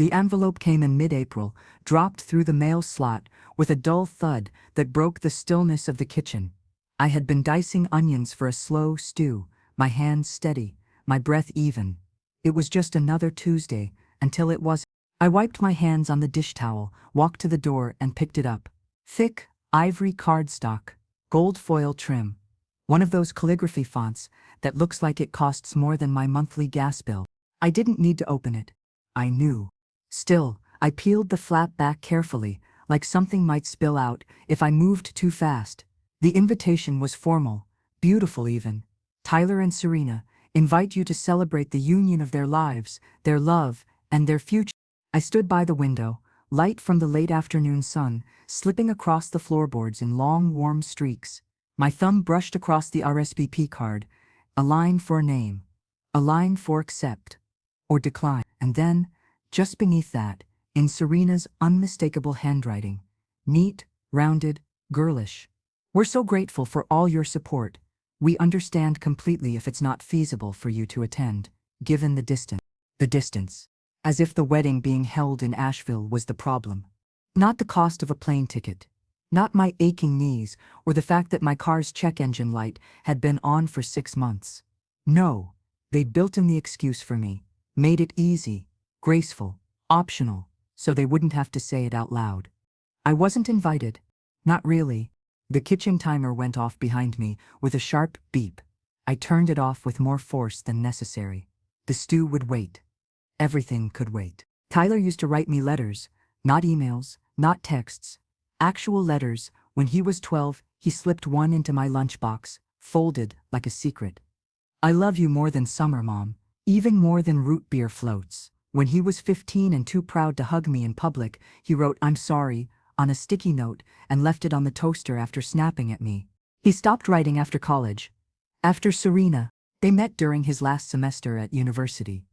The envelope came in mid-April, dropped through the mail slot with a dull thud that broke the stillness of the kitchen. I had been dicing onions for a slow stew, my hands steady, my breath even. It was just another Tuesday, until it was. I wiped my hands on the dish towel, walked to the door and picked it up. Thick, ivory cardstock, gold foil trim. One of those calligraphy fonts that looks like it costs more than my monthly gas bill. I didn't need to open it. I knew. Still, I peeled the flap back carefully, like something might spill out if I moved too fast. The invitation was formal, beautiful even. Tyler and Serena invite you to celebrate the union of their lives, their love, and their future. I stood by the window, light from the late afternoon sun slipping across the floorboards in long, warm streaks. My thumb brushed across the RSVP card, a line for a name, a line for accept or decline, and then, just beneath that, in Serena's unmistakable handwriting, neat, rounded, girlish. We're so grateful for all your support. We understand completely if it's not feasible for you to attend, given the distance. The distance. As if the wedding being held in Asheville was the problem. Not the cost of a plane ticket. Not my aching knees or the fact that my car's check engine light had been on for 6 months. No, they'd built in the excuse for me, made it easy, graceful, optional, so they wouldn't have to say it out loud. I wasn't invited. Not really. The kitchen timer went off behind me with a sharp beep. I turned it off with more force than necessary. The stew would wait. Everything could wait. Tyler used to write me letters, not emails, not texts. Actual letters. When he was 12, he slipped one into my lunchbox, folded like a secret. I love you more than summer, Mom. Even more than root beer floats. When he was 15 and too proud to hug me in public, he wrote "I'm sorry" on a sticky note and left it on the toaster after snapping at me. He stopped writing after college. After Serena, they met during his last semester at university.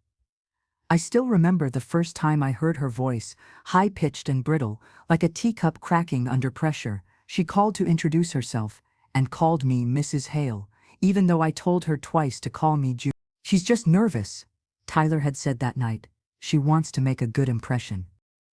I still remember the first time I heard her voice, high-pitched and brittle, like a teacup cracking under pressure. She called to introduce herself, and called me Mrs. Hale, even though I told her twice to call me June. "She's just nervous," Tyler had said that night. "She wants to make a good impression."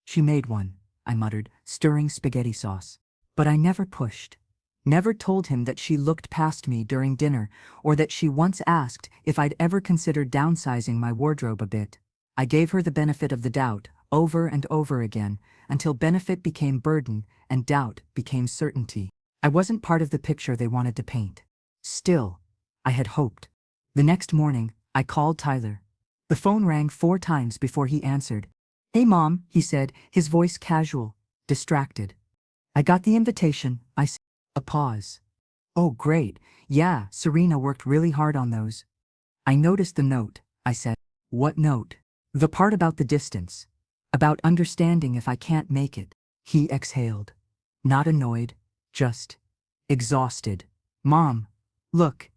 "She made one," I muttered, stirring spaghetti sauce. But I never pushed. Never told him that she looked past me during dinner, or that she once asked if I'd ever considered downsizing my wardrobe a bit. I gave her the benefit of the doubt, over and over again, until benefit became burden and doubt became certainty. I wasn't part of the picture they wanted to paint. Still, I had hoped. The next morning, I called Tyler. The phone rang 4 times before he answered. "Hey, Mom," he said, his voice casual, distracted. "I got the invitation," I said. A pause. "Oh, great. Yeah, Serena worked really hard on those." "I noticed the note," I said. "What note?" "The part about the distance. About understanding if I can't make it." He exhaled. Not annoyed, just exhausted. "Mom, look,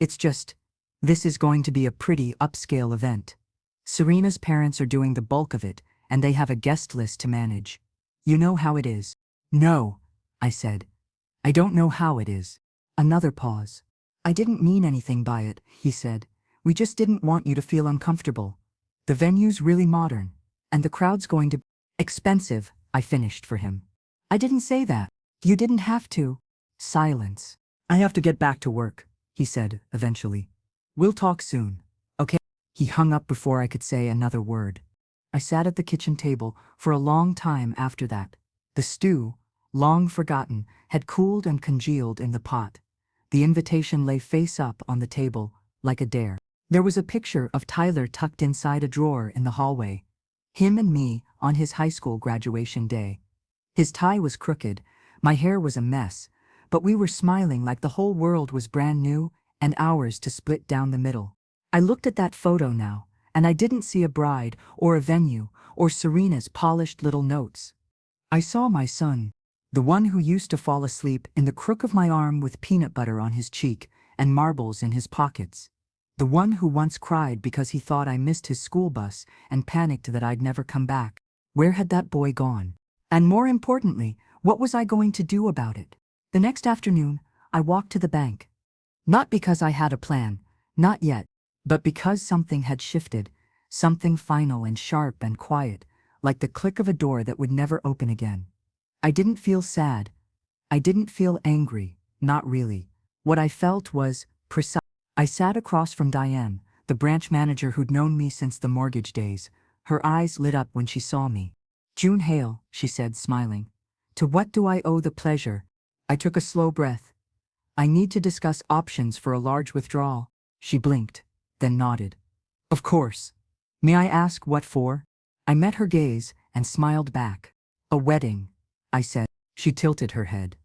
it's just, this is going to be a pretty upscale event. Serena's parents are doing the bulk of it, and they have a guest list to manage. You know how it is." "No," I said. "I don't know how it is." Another pause. "I didn't mean anything by it," he said. "We just didn't want you to feel uncomfortable. The venue's really modern, and the crowd's going to be expensive," I finished for him. "I didn't say that." "You didn't have to." Silence. "I have to get back to work," he said eventually. "We'll talk soon, okay?" He hung up before I could say another word. I sat at the kitchen table for a long time after that. The stew, long forgotten, had cooled and congealed in the pot. The invitation lay face up on the table, like a dare. There was a picture of Tyler tucked inside a drawer in the hallway. Him and me on his high school graduation day. His tie was crooked, my hair was a mess, but we were smiling like the whole world was brand new and ours to split down the middle. I looked at that photo now, and I didn't see a bride or a venue or Serena's polished little notes. I saw my son, the one who used to fall asleep in the crook of my arm with peanut butter on his cheek and marbles in his pockets. The one who once cried because he thought I missed his school bus and panicked that I'd never come back. Where had that boy gone? And more importantly, what was I going to do about it? The next afternoon, I walked to the bank. Not because I had a plan, not yet, but because something had shifted, something final and sharp and quiet, like the click of a door that would never open again. I didn't feel sad. I didn't feel angry, not really. What I felt was precise. I sat across from Diane, the branch manager who'd known me since the mortgage days. Her eyes lit up when she saw me. "June Hale," she said, smiling. "To what do I owe the pleasure?" I took a slow breath. "I need to discuss options for a large withdrawal." She blinked, then nodded. "Of course. May I ask what for?" I met her gaze and smiled back. "A wedding," I said. She tilted her head.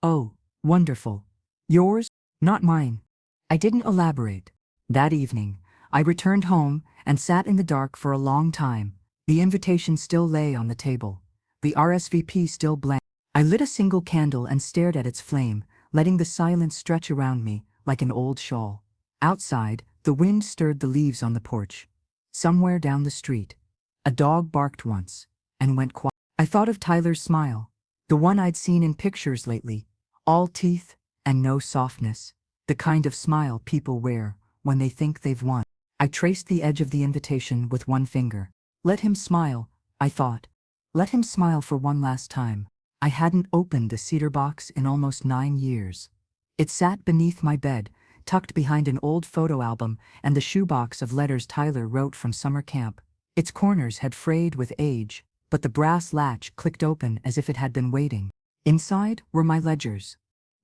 "Oh, wonderful. Yours, not mine." I didn't elaborate. That evening, I returned home and sat in the dark for a long time. The invitation still lay on the table. The RSVP still blank. I lit a single candle and stared at its flame, letting the silence stretch around me like an old shawl. Outside, the wind stirred the leaves on the porch. Somewhere down the street, a dog barked once and went quiet. I thought of Tyler's smile, the one I'd seen in pictures lately, all teeth and no softness, the kind of smile people wear when they think they've won. I traced the edge of the invitation with one finger. Let him smile, I thought. Let him smile for one last time. I hadn't opened the cedar box in almost 9 years. It sat beneath my bed, tucked behind an old photo album and the shoebox of letters Tyler wrote from summer camp. Its corners had frayed with age, but the brass latch clicked open as if it had been waiting. Inside were my ledgers.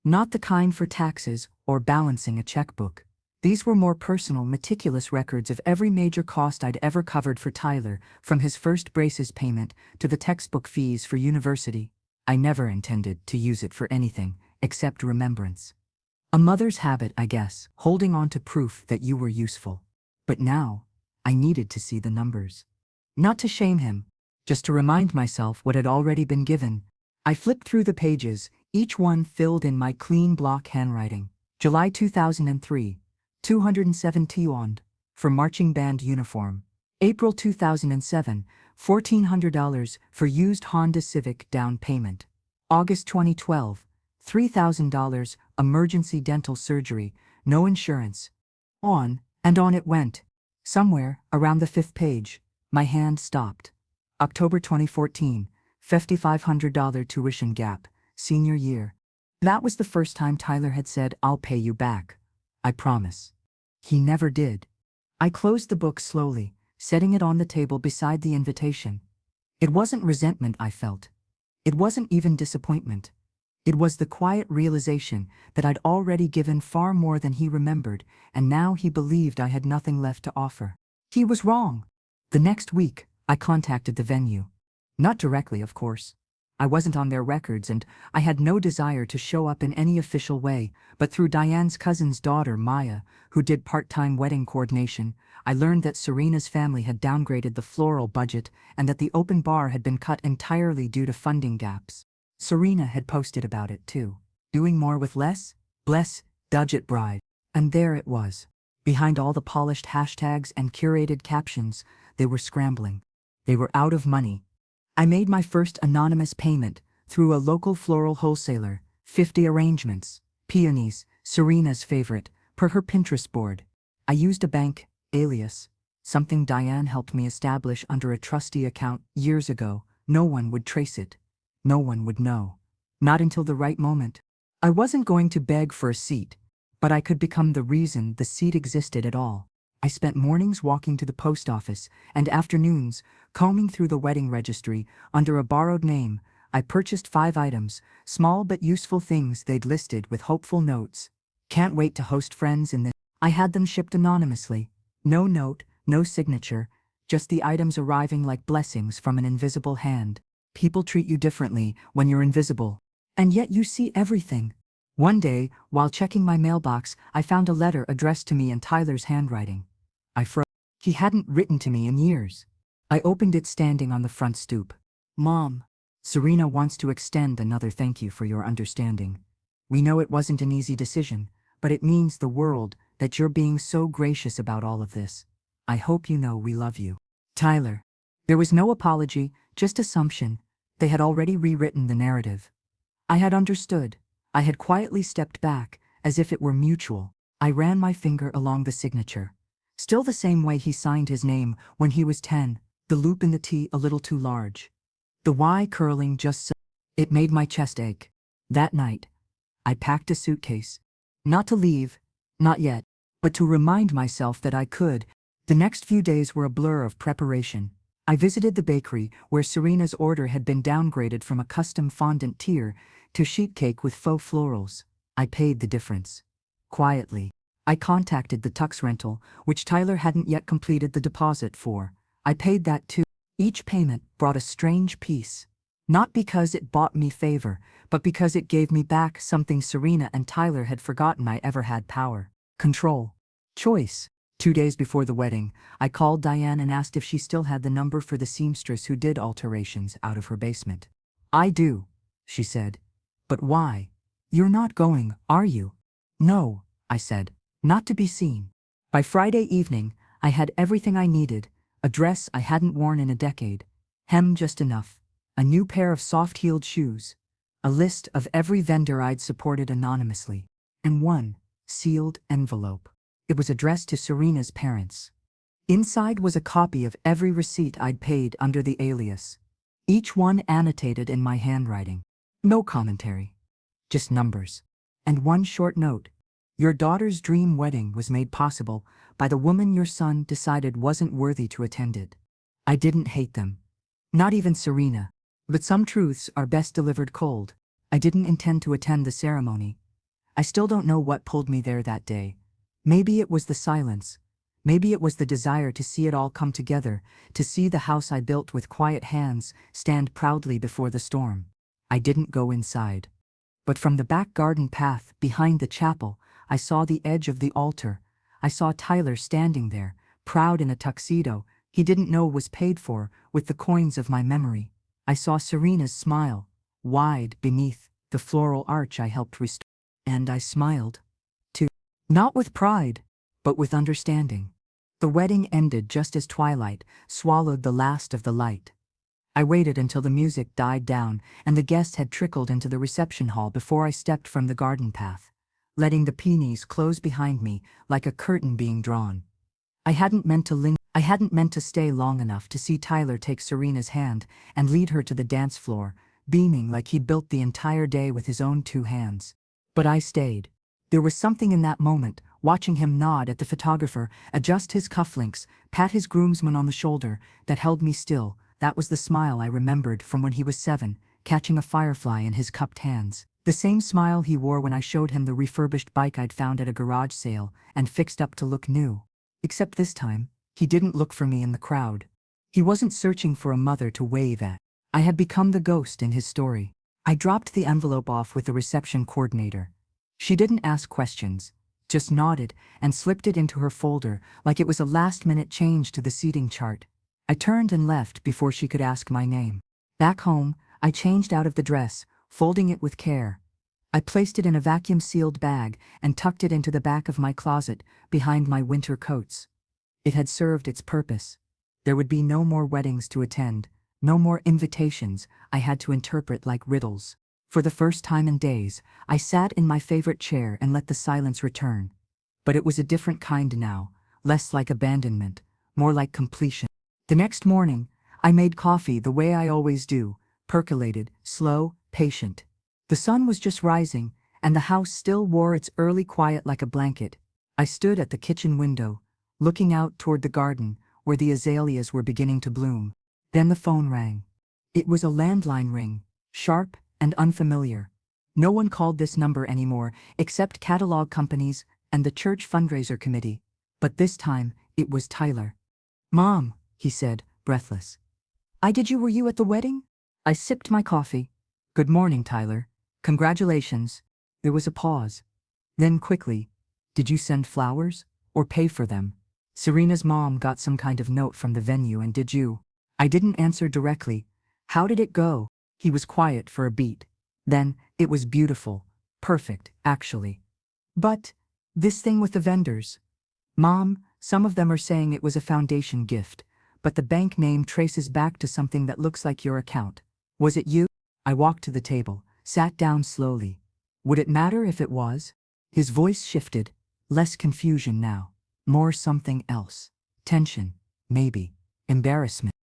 Not the kind for taxes or balancing a checkbook. These were more personal, meticulous records of every major cost I'd ever covered for Tyler, from his first braces payment to the textbook fees for university. I never intended to use it for anything except remembrance. A mother's habit, I guess, holding on to proof that you were useful. But now, I needed to see the numbers. Not to shame him, just to remind myself what had already been given. I flipped through the pages, each one filled in my clean block handwriting. July 2003, 270 won for marching band uniform. April 2007, $1,400 for used Honda Civic down payment. August 2012, $3,000 emergency dental surgery, no insurance. On and on it went. Somewhere around the 5th page, my hand stopped. October 2014, $5,500 tuition gap, senior year. That was the first time Tyler had said, "I'll pay you back. I promise." He never did. I closed the book slowly, setting it on the table beside the invitation. It wasn't resentment I felt. It wasn't even disappointment. It was the quiet realization that I'd already given far more than he remembered, and now he believed I had nothing left to offer. He was wrong. The next week, I contacted the venue. Not directly, of course. I wasn't on their records and I had no desire to show up in any official way, but through Diane's cousin's daughter, Maya, who did part-time wedding coordination, I learned that Serena's family had downgraded the floral budget and that the open bar had been cut entirely due to funding gaps. Serena had posted about it too. Doing more with less? Bless, Dudget bride. And there it was. Behind all the polished hashtags and curated captions, they were scrambling. They were out of money. I made my first anonymous payment through a local floral wholesaler, 50 arrangements, peonies, Serena's favorite, per her Pinterest board. I used a bank alias, something Diane helped me establish under a trustee account years ago. No one would trace it. No one would know. Not until the right moment. I wasn't going to beg for a seat, but I could become the reason the seat existed at all. I spent mornings walking to the post office and afternoons combing through the wedding registry under a borrowed name. I purchased 5 items, small but useful things they'd listed with hopeful notes. "Can't wait to host friends in this." I had them shipped anonymously. No note, no signature, just the items arriving like blessings from an invisible hand. People treat you differently when you're invisible. And yet you see everything. One day, while checking my mailbox, I found a letter addressed to me in Tyler's handwriting. I froze. He hadn't written to me in years. I opened it standing on the front stoop. "Mom, Serena wants to extend another thank you for your understanding. We know it wasn't an easy decision, but it means the world that you're being so gracious about all of this. I hope you know we love you. Tyler." There was no apology, just assumption. They had already rewritten the narrative. I had understood. I had quietly stepped back, as if it were mutual. I ran my finger along the signature. Still the same way he signed his name when he was 10, the loop in the T a little too large, the Y curling just so. It made my chest ache. That night, I packed a suitcase. Not to leave, not yet, but to remind myself that I could. The next few days were a blur of preparation. I visited the bakery where Serena's order had been downgraded from a custom fondant tier to sheet cake with faux florals. I paid the difference. Quietly, I contacted the tux rental, which Tyler hadn't yet completed the deposit for. I paid that too. Each payment brought a strange peace. Not because it bought me favor, but because it gave me back something Serena and Tyler had forgotten I ever had: power, control, choice. 2 days before the wedding, I called Diane and asked if she still had the number for the seamstress who did alterations out of her basement. "I do," she said. "But why? You're not going, are you?" "No," I said, "not to be seen." By Friday evening, I had everything I needed: a dress I hadn't worn in a decade, hem just enough, a new pair of soft-heeled shoes, a list of every vendor I'd supported anonymously, and one sealed envelope. It was addressed to Serena's parents. Inside was a copy of every receipt I'd paid under the alias, each one annotated in my handwriting. No commentary, just numbers. And one short note: "Your daughter's dream wedding was made possible by the woman your son decided wasn't worthy to attend it." I didn't hate them. Not even Serena. But some truths are best delivered cold. I didn't intend to attend the ceremony. I still don't know what pulled me there that day. Maybe it was the silence. Maybe it was the desire to see it all come together, to see the house I built with quiet hands stand proudly before the storm. I didn't go inside. But from the back garden path behind the chapel, I saw the edge of the altar. I saw Tyler standing there, proud in a tuxedo he didn't know was paid for with the coins of my memory. I saw Serena's smile, wide beneath the floral arch I helped restore. And I smiled. Not with pride, but with understanding. The wedding ended just as twilight swallowed the last of the light. I waited until the music died down and the guests had trickled into the reception hall before I stepped from the garden path, letting the peonies close behind me like a curtain being drawn. I hadn't meant to stay long enough to see Tyler take Serena's hand and lead her to the dance floor, beaming like he'd built the entire day with his own 2 hands. But I stayed. There was something in that moment, watching him nod at the photographer, adjust his cufflinks, pat his groomsman on the shoulder, that held me still. That was the smile I remembered from when he was 7, catching a firefly in his cupped hands. The same smile he wore when I showed him the refurbished bike I'd found at a garage sale and fixed up to look new. Except this time, he didn't look for me in the crowd. He wasn't searching for a mother to wave at. I had become the ghost in his story. I dropped the envelope off with the reception coordinator. She didn't ask questions, just nodded and slipped it into her folder like it was a last-minute change to the seating chart. I turned and left before she could ask my name. Back home, I changed out of the dress, folding it with care. I placed it in a vacuum-sealed bag and tucked it into the back of my closet behind my winter coats. It had served its purpose. There would be no more weddings to attend, no more invitations I had to interpret like riddles. For the first time in days, I sat in my favorite chair and let the silence return. But it was a different kind now, less like abandonment, more like completion. The next morning, I made coffee the way I always do, percolated, slow, patient. The sun was just rising, and the house still wore its early quiet like a blanket. I stood at the kitchen window, looking out toward the garden, where the azaleas were beginning to bloom. Then the phone rang. It was a landline ring, sharp and unfamiliar. No one called this number anymore, except catalog companies and the church fundraiser committee. But this time, it was Tyler. "Mom," he said, breathless. Were you at the wedding?" I sipped my coffee. "Good morning, Tyler. Congratulations." There was a pause. Then quickly, "Did you send flowers? Or pay for them? Serena's mom got some kind of note from the venue, and did you?" I didn't answer directly. "How did it go?" He was quiet for a beat. Then, "It was beautiful. Perfect, actually. But this thing with the vendors. Mom, some of them are saying it was a foundation gift, but the bank name traces back to something that looks like your account. Was it you?" I walked to the table, sat down slowly. "Would it matter if it was?" His voice shifted, less confusion now, more something else. Tension, maybe. Embarrassment.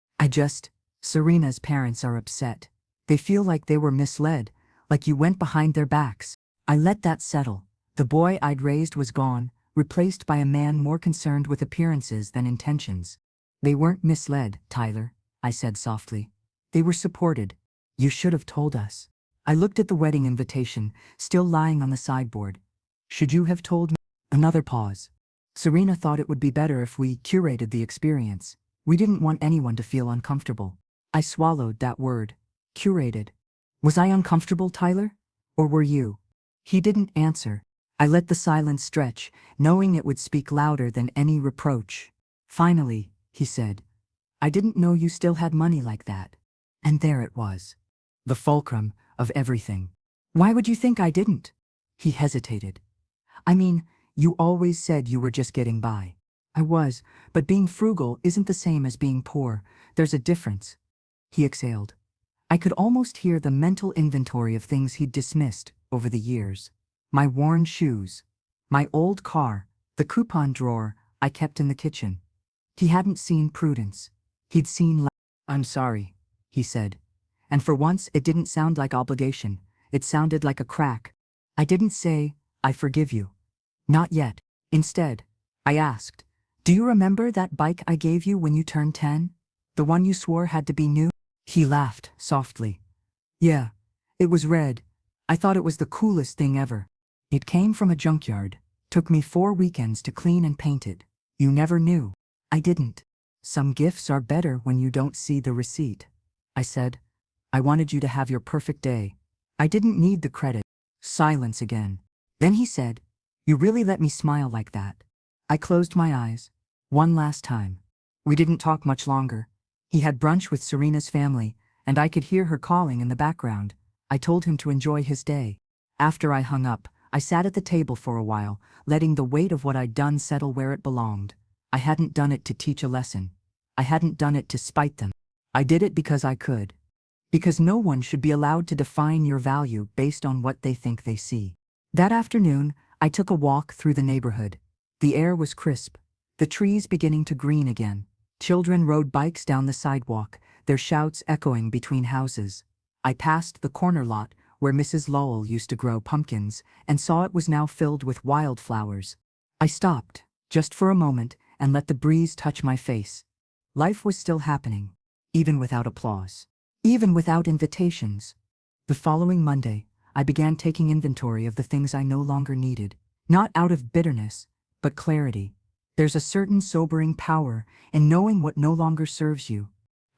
Serena's parents are upset. They feel like they were misled, like you went behind their backs. I let that settle. The boy I'd raised was gone, replaced by a man more concerned with appearances than intentions. They weren't misled, Tyler, I said softly. They were supported. You should have told us. I looked at the wedding invitation, still lying on the sideboard. Should you have told me? Another pause. Serena thought it would be better if we curated the experience. We didn't want anyone to feel uncomfortable. I swallowed that word. Curated. Was I uncomfortable, Tyler? Or were you? He didn't answer. I let the silence stretch, knowing it would speak louder than any reproach. Finally, he said, I didn't know you still had money like that. And there it was. The fulcrum of everything. Why would you think I didn't? He hesitated. I mean, you always said you were just getting by. I was, but being frugal isn't the same as being poor. There's a difference. He exhaled. I could almost hear the mental inventory of things he'd dismissed over the years. My worn shoes, my old car, the coupon drawer I kept in the kitchen. He hadn't seen prudence. He'd seen I'm sorry, he said. And for once it didn't sound like obligation. It sounded like a crack. I didn't say, I forgive you. Not yet. Instead, I asked, do you remember that bike I gave you when you turned 10? The one you swore had to be new? He laughed softly. Yeah, it was red. I thought it was the coolest thing ever. It came from a junkyard. Took me 4 weekends to clean and paint it. You never knew. I didn't. Some gifts are better when you don't see the receipt. I said, I wanted you to have your perfect day. I didn't need the credit. Silence again. Then he said, you really let me smile like that. I closed my eyes. One last time. We didn't talk much longer. He had brunch with Serena's family, and I could hear her calling in the background. I told him to enjoy his day. After I hung up, I sat at the table for a while, letting the weight of what I'd done settle where it belonged. I hadn't done it to teach a lesson. I hadn't done it to spite them. I did it because I could. Because no one should be allowed to define your value based on what they think they see. That afternoon, I took a walk through the neighborhood. The air was crisp, the trees beginning to green again. Children rode bikes down the sidewalk, their shouts echoing between houses. I passed the corner lot where Mrs. Lowell used to grow pumpkins and saw it was now filled with wildflowers. I stopped, just for a moment, and let the breeze touch my face. Life was still happening, even without applause, even without invitations. The following Monday, I began taking inventory of the things I no longer needed, not out of bitterness, but clarity. There's a certain sobering power in knowing what no longer serves you.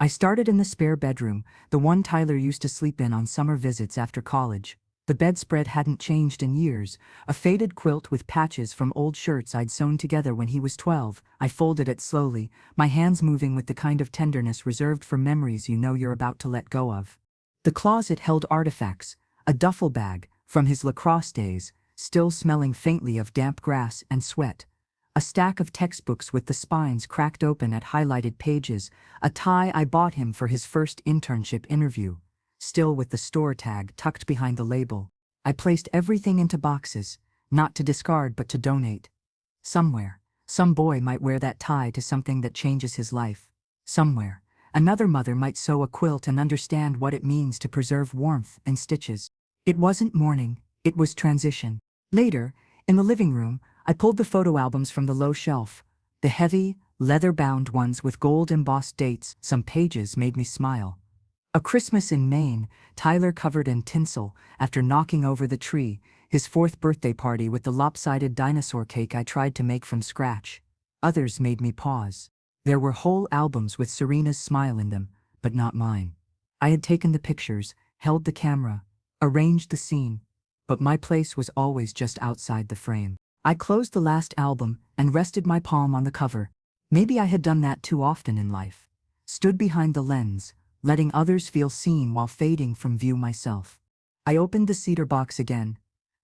I started in the spare bedroom, the one Tyler used to sleep in on summer visits after college. The bedspread hadn't changed in years, a faded quilt with patches from old shirts I'd sewn together when he was 12. I folded it slowly, my hands moving with the kind of tenderness reserved for memories you know you're about to let go of. The closet held artifacts, a duffel bag from his lacrosse days, still smelling faintly of damp grass and sweat. A stack of textbooks with the spines cracked open at highlighted pages, a tie I bought him for his first internship interview, still with the store tag tucked behind the label. I placed everything into boxes, not to discard but to donate. Somewhere, some boy might wear that tie to something that changes his life. Somewhere, another mother might sew a quilt and understand what it means to preserve warmth and stitches. It wasn't mourning, it was transition. Later, in the living room, I pulled the photo albums from the low shelf, the heavy, leather-bound ones with gold-embossed dates. Some pages made me smile. A Christmas in Maine, Tyler covered in tinsel after knocking over the tree, his 4th birthday party with the lopsided dinosaur cake I tried to make from scratch. Others made me pause. There were whole albums with Serena's smile in them, but not mine. I had taken the pictures, held the camera, arranged the scene, but my place was always just outside the frame. I closed the last album and rested my palm on the cover. Maybe I had done that too often in life. Stood behind the lens, letting others feel seen while fading from view myself. I opened the cedar box again.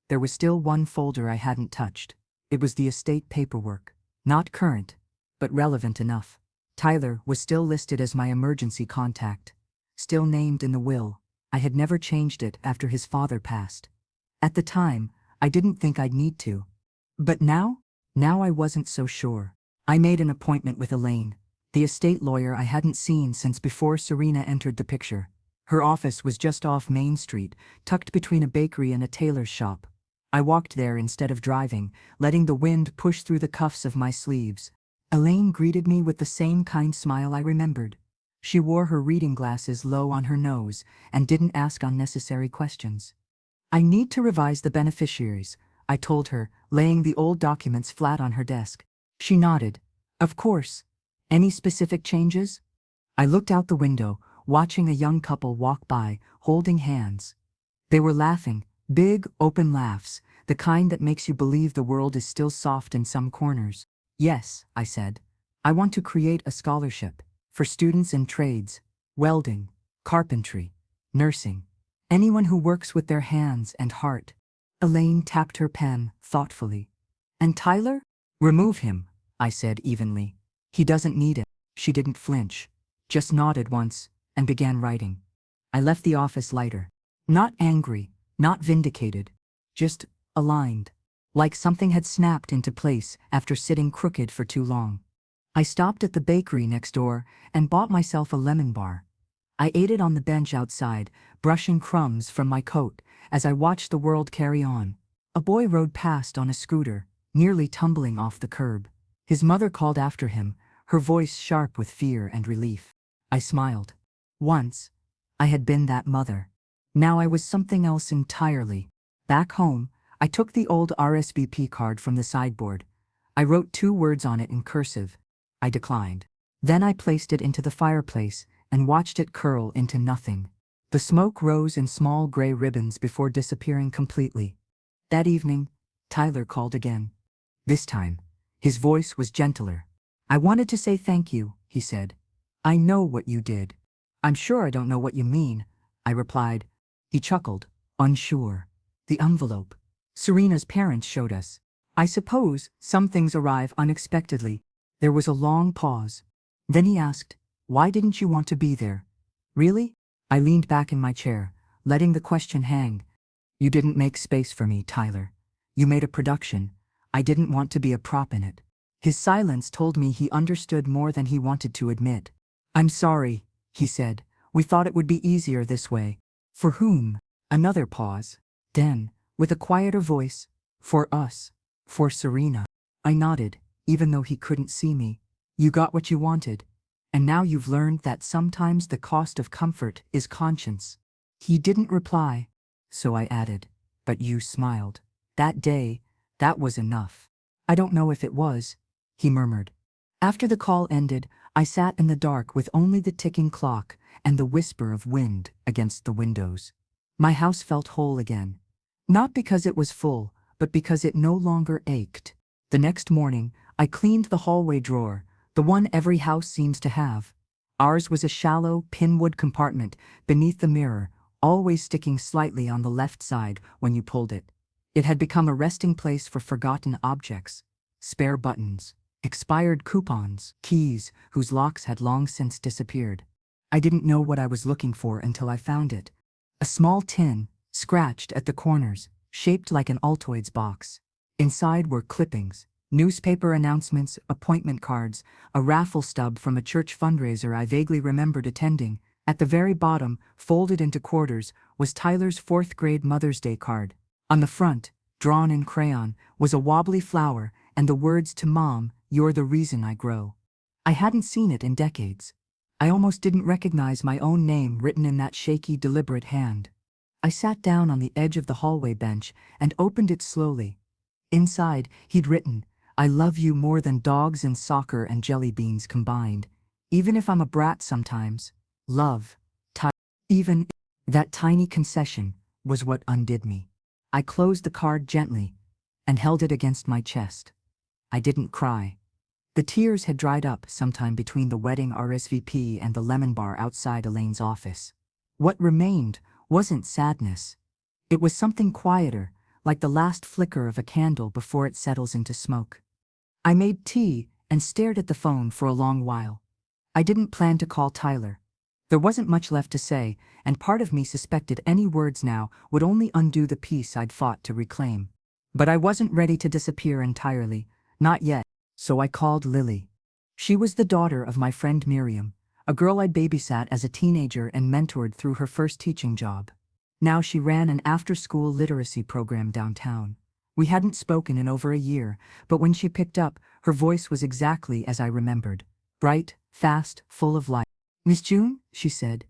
There was still one folder I hadn't touched. It was the estate paperwork. Not current, but relevant enough. Tyler was still listed as my emergency contact. Still named in the will. I had never changed it after his father passed. At the time, I didn't think I'd need to. But now I wasn't so sure. I made an appointment with Elaine. The estate lawyer I hadn't seen since before Serena entered the picture. Her office was just off Main Street, tucked between a bakery and a tailor's shop. I walked there instead of driving, letting the wind push through the cuffs of my sleeves. Elaine greeted me with the same kind smile I remembered. She wore her reading glasses low on her nose and didn't ask unnecessary questions. I need to revise the beneficiaries, I told her, laying the old documents flat on her desk. She nodded. Of course. Any specific changes? I looked out the window, watching a young couple walk by, holding hands. They were laughing, big, open laughs, the kind that makes you believe the world is still soft in some corners. Yes, I said. I want to create a scholarship for students in trades, welding, carpentry, nursing, anyone who works with their hands and heart. Elaine tapped her pen thoughtfully. And Tyler? Remove him, I said evenly. He doesn't need it. She didn't flinch, just nodded once and began writing. I left the office lighter. Not angry, not vindicated, just aligned, like something had snapped into place after sitting crooked for too long. I stopped at the bakery next door and bought myself a lemon bar. I ate it on the bench outside, brushing crumbs from my coat as I watched the world carry on. A boy rode past on a scooter, nearly tumbling off the curb. His mother called after him, her voice sharp with fear and relief. I smiled. Once, I had been that mother. Now I was something else entirely. Back home, I took the old RSVP card from the sideboard. I wrote 2 words on it in cursive. I declined. Then I placed it into the fireplace and watched it curl into nothing. The smoke rose in small gray ribbons before disappearing completely. That evening, Tyler called again. This time, his voice was gentler. I wanted to say thank you, he said. I know what you did. I'm sure I don't know what you mean, I replied. He chuckled, unsure. The envelope. Serena's parents showed us. I suppose some things arrive unexpectedly. There was a long pause. Then he asked, why didn't you want to be there? Really? I leaned back in my chair, letting the question hang. You didn't make space for me, Tyler. You made a production. I didn't want to be a prop in it. His silence told me he understood more than he wanted to admit. I'm sorry, he said. We thought it would be easier this way. For whom? Another pause. Then, with a quieter voice, for us. For Serena. I nodded, even though he couldn't see me. You got what you wanted. And now you've learned that sometimes the cost of comfort is conscience. He didn't reply, so I added, but you smiled. That day, that was enough. I don't know if it was, he murmured. After the call ended, I sat in the dark with only the ticking clock and the whisper of wind against the windows. My house felt whole again. Not because it was full, but because it no longer ached. The next morning, I cleaned the hallway drawer, the one every house seems to have. Ours was a shallow, pinwood compartment beneath the mirror, always sticking slightly on the left side when you pulled it. It had become a resting place for forgotten objects, spare buttons, expired coupons, keys whose locks had long since disappeared. I didn't know what I was looking for until I found it. A small tin, scratched at the corners, shaped like an Altoids box. Inside were clippings, newspaper announcements, appointment cards, a raffle stub from a church fundraiser I vaguely remembered attending. At the very bottom, folded into quarters, was Tyler's 4th grade Mother's Day card. On the front, drawn in crayon, was a wobbly flower and the words to Mom, "You're the reason I grow." I hadn't seen it in decades. I almost didn't recognize my own name written in that shaky, deliberate hand. I sat down on the edge of the hallway bench and opened it slowly. Inside, he'd written, I love you more than dogs and soccer and jelly beans combined. Even if I'm a brat sometimes. Love. Even that tiny concession was what undid me. I closed the card gently and held it against my chest. I didn't cry. The tears had dried up sometime between the wedding RSVP and the lemon bar outside Elaine's office. What remained wasn't sadness. It was something quieter, like the last flicker of a candle before it settles into smoke. I made tea and stared at the phone for a long while. I didn't plan to call Tyler. There wasn't much left to say, and part of me suspected any words now would only undo the peace I'd fought to reclaim. But I wasn't ready to disappear entirely, not yet, so I called Lily. She was the daughter of my friend Miriam, a girl I'd babysat as a teenager and mentored through her first teaching job. Now she ran an after-school literacy program downtown. We hadn't spoken in over a year, but when she picked up, her voice was exactly as I remembered. Bright, fast, full of life. "Miss June?" she said.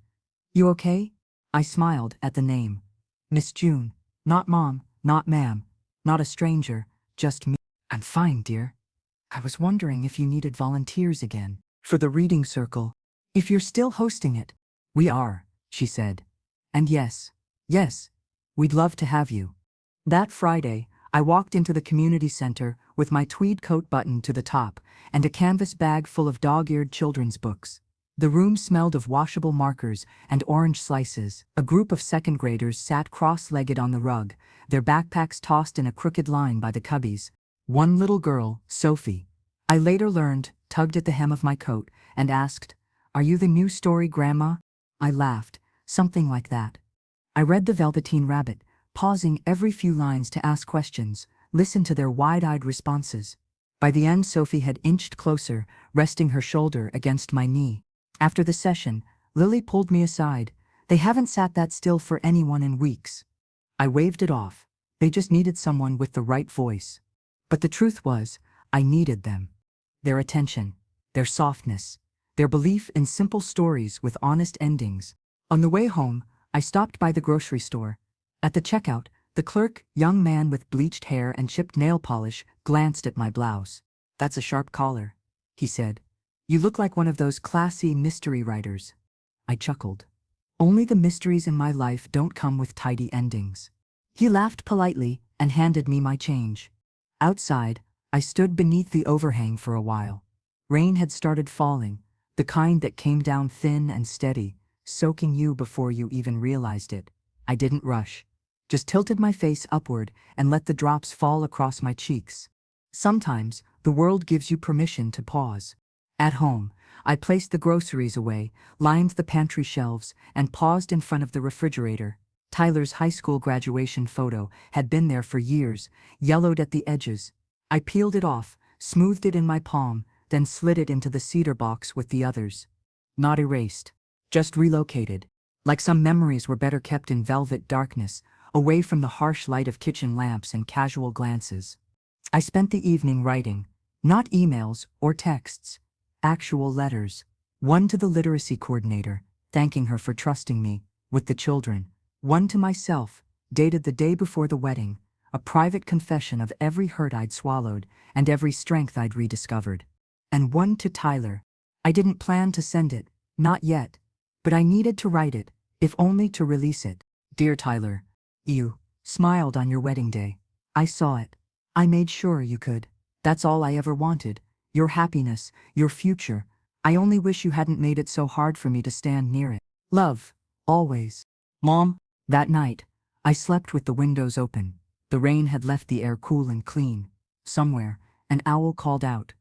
"You okay?" I smiled at the name. Miss June. Not Mom, not Ma'am, not a stranger, just me. "I'm fine, dear. I was wondering if you needed volunteers again for the reading circle. If you're still hosting it." "We are," she said. "And yes, we'd love to have you." That Friday, I walked into the community center with my tweed coat buttoned to the top and a canvas bag full of dog-eared children's books. The room smelled of washable markers and orange slices. A group of second graders sat cross-legged on the rug, their backpacks tossed in a crooked line by the cubbies. One little girl, Sophie, I later learned, tugged at the hem of my coat and asked, "Are you the new story, Grandma?" I laughed, something like that. I read The Velveteen Rabbit, pausing every few lines to ask questions, listen to their wide-eyed responses. By the end, Sophie had inched closer, resting her shoulder against my knee. After the session, Lily pulled me aside. "They haven't sat that still for anyone in weeks." I waved it off. They just needed someone with the right voice. But the truth was, I needed them. Their attention, their softness, their belief in simple stories with honest endings. On the way home, I stopped by the grocery store. At the checkout, the clerk, young man with bleached hair and chipped nail polish, glanced at my blouse. "That's a sharp collar," he said. "You look like one of those classy mystery writers." I chuckled. "Only the mysteries in my life don't come with tidy endings." He laughed politely and handed me my change. Outside, I stood beneath the overhang for a while. Rain had started falling, the kind that came down thin and steady, soaking you before you even realized it. I didn't rush. Just tilted my face upward and let the drops fall across my cheeks. Sometimes, the world gives you permission to pause. At home, I placed the groceries away, lined the pantry shelves, and paused in front of the refrigerator. Tyler's high school graduation photo had been there for years, yellowed at the edges. I peeled it off, smoothed it in my palm, then slid it into the cedar box with the others. Not erased, just relocated. Like some memories were better kept in velvet darkness, away from the harsh light of kitchen lamps and casual glances. I spent the evening writing, not emails or texts, actual letters. One to the literacy coordinator, thanking her for trusting me with the children. One to myself, dated the day before the wedding, a private confession of every hurt I'd swallowed and every strength I'd rediscovered. And one to Tyler. I didn't plan to send it, not yet, but I needed to write it, if only to release it. "Dear Tyler, you smiled on your wedding day. I saw it. I made sure you could. That's all I ever wanted. Your happiness, your future. I only wish you hadn't made it so hard for me to stand near it. Love, always." Mom. That night, I slept with the windows open. The rain had left the air cool and clean. Somewhere, an owl called out.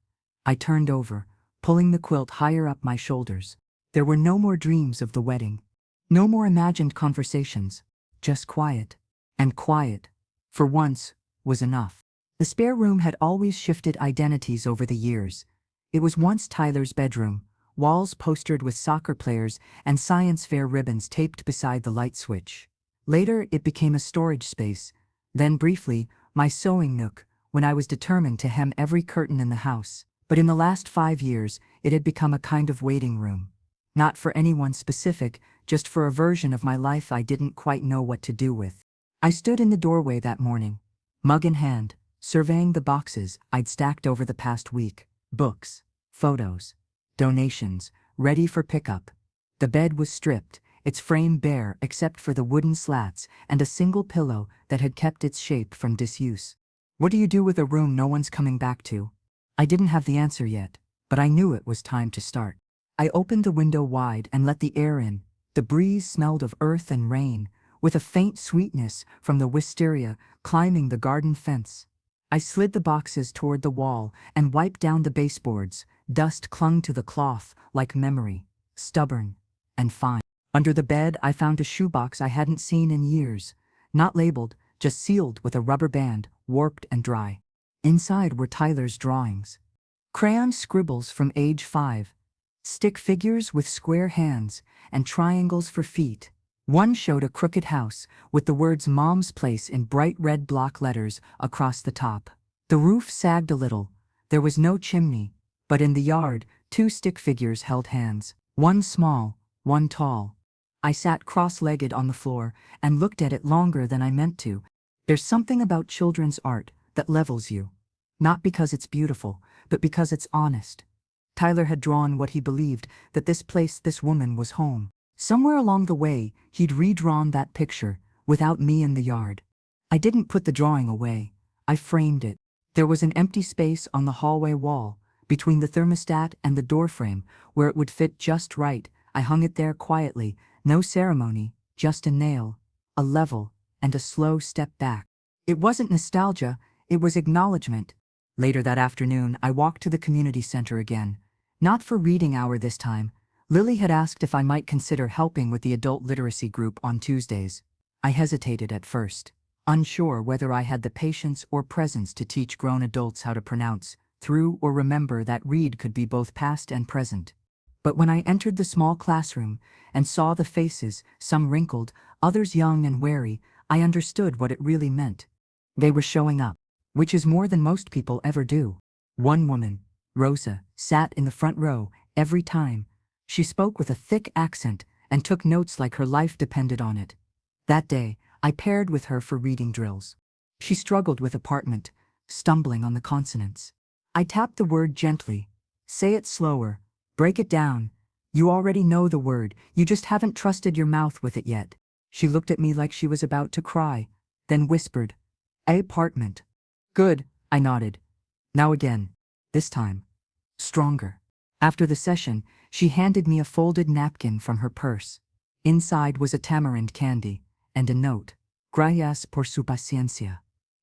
I turned over, pulling the quilt higher up my shoulders. There were no more dreams of the wedding. No more imagined conversations. Just quiet. And quiet, for once, was enough. The spare room had always shifted identities over the years. It was once Tyler's bedroom, walls postered with soccer players and science fair ribbons taped beside the light switch. Later, it became a storage space. Then briefly, my sewing nook, when I was determined to hem every curtain in the house. But in the last 5 years, it had become a kind of waiting room. Not for anyone specific, just for a version of my life I didn't quite know what to do with. I stood in the doorway that morning, mug in hand, surveying the boxes I'd stacked over the past week. Books, photos, donations, ready for pickup. The bed was stripped, its frame bare except for the wooden slats and a single pillow that had kept its shape from disuse. What do you do with a room no one's coming back to? I didn't have the answer yet, but I knew it was time to start. I opened the window wide and let the air in. The breeze smelled of earth and rain, with a faint sweetness from the wisteria climbing the garden fence. I slid the boxes toward the wall and wiped down the baseboards. Dust clung to the cloth like memory, stubborn and fine. Under the bed, I found a shoebox I hadn't seen in years, not labeled, just sealed with a rubber band, warped and dry. Inside were Tyler's drawings. Crayon scribbles from age 5. Stick figures with square hands and triangles for feet. One showed a crooked house with the words Mom's Place in bright red block letters across the top. The roof sagged a little. There was no chimney, but in the yard, 2 stick figures held hands. One small, one tall. I sat cross-legged on the floor and looked at it longer than I meant to. There's something about children's art that levels you. Not because it's beautiful, but because it's honest. Tyler had drawn what he believed, that this place, this woman, was home. Somewhere along the way, he'd redrawn that picture, without me in the yard. I didn't put the drawing away. I framed it. There was an empty space on the hallway wall, between the thermostat and the doorframe, where it would fit just right. I hung it there quietly, no ceremony, just a nail, a level, and a slow step back. It wasn't nostalgia, it was acknowledgement. Later that afternoon, I walked to the community center again. Not for reading hour this time. Lily had asked if I might consider helping with the adult literacy group on Tuesdays. I hesitated at first, unsure whether I had the patience or presence to teach grown adults how to pronounce, through, or remember that read could be both past and present. But when I entered the small classroom and saw the faces, some wrinkled, others young and wary, I understood what it really meant. They were showing up, which is more than most people ever do. One woman, Rosa, sat in the front row every time. She spoke with a thick accent and took notes like her life depended on it. That day, I paired with her for reading drills. She struggled with apartment, stumbling on the consonants. I tapped the word gently. Say it slower. Break it down. You already know the word, you just haven't trusted your mouth with it yet. She looked at me like she was about to cry, then whispered, apartment. Good, I nodded. Now again. This time. Stronger. After the session, she handed me a folded napkin from her purse. Inside was a tamarind candy, and a note. Gracias por su paciencia.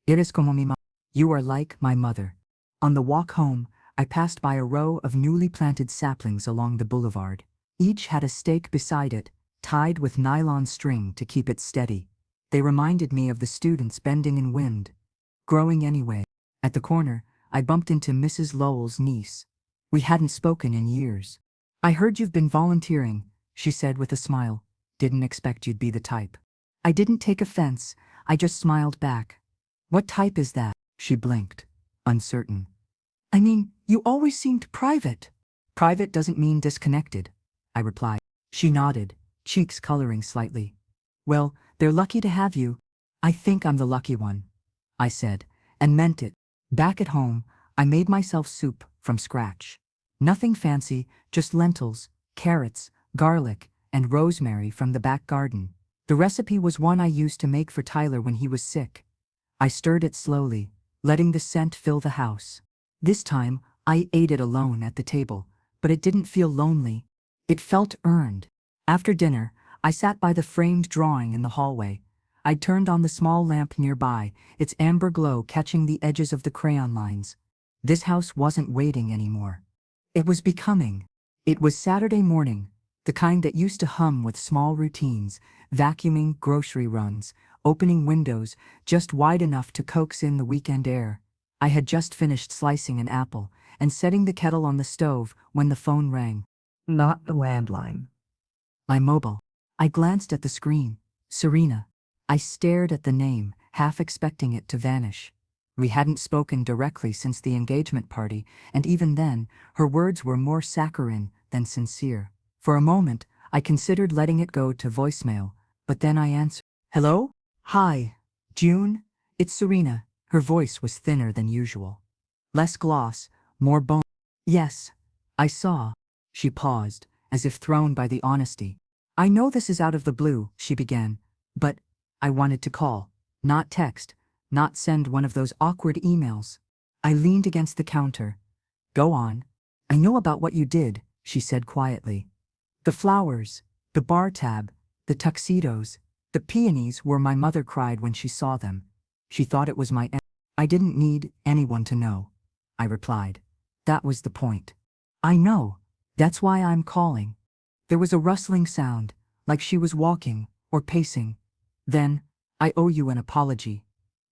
Eres como mi madre. You are like my mother. On the walk home, I passed by a row of newly planted saplings along the boulevard. Each had a stake beside it, tied with nylon string to keep it steady. They reminded me of the students bending in wind. Growing anyway. At the corner, I bumped into Mrs. Lowell's niece. We hadn't spoken in years. I heard you've been volunteering, she said with a smile. Didn't expect you'd be the type. I didn't take offense, I just smiled back. What type is that? She blinked, uncertain. I mean, you always seemed private. Private doesn't mean disconnected, I replied. She nodded, cheeks coloring slightly. Well, they're lucky to have you. I think I'm the lucky one, I said, and meant it. Back at home, I made myself soup from scratch. Nothing fancy, just lentils, carrots, garlic, and rosemary from the back garden. The recipe was one I used to make for Tyler when he was sick. I stirred it slowly, letting the scent fill the house. This time, I ate it alone at the table, but it didn't feel lonely. It felt earned. After dinner, I sat by the framed drawing in the hallway. I turned on the small lamp nearby, its amber glow catching the edges of the crayon lines. This house wasn't waiting anymore. It was becoming. It was Saturday morning, the kind that used to hum with small routines, vacuuming grocery runs, opening windows just wide enough to coax in the weekend air. I had just finished slicing an apple and setting the kettle on the stove when the phone rang. Not the landline. My mobile. I glanced at the screen. Serena. I stared at the name, half expecting it to vanish. We hadn't spoken directly since the engagement party, and even then, her words were more saccharine than sincere. For a moment, I considered letting it go to voicemail, but then I answered. Hello? Hi, June? It's Serena. Her voice was thinner than usual. Less gloss, more bone. Yes, I saw. She paused, as if thrown by the honesty. I know this is out of the blue, she began, but I wanted to call, not text, not send one of those awkward emails. I leaned against the counter. Go on. I know about what you did, she said quietly. The flowers, the bar tab, the tuxedos, the peonies where my mother cried when she saw them. She thought it was my end. I didn't need anyone to know, I replied. That was the point. I know. That's why I'm calling. There was a rustling sound, like she was walking or pacing. Then, I owe you an apology.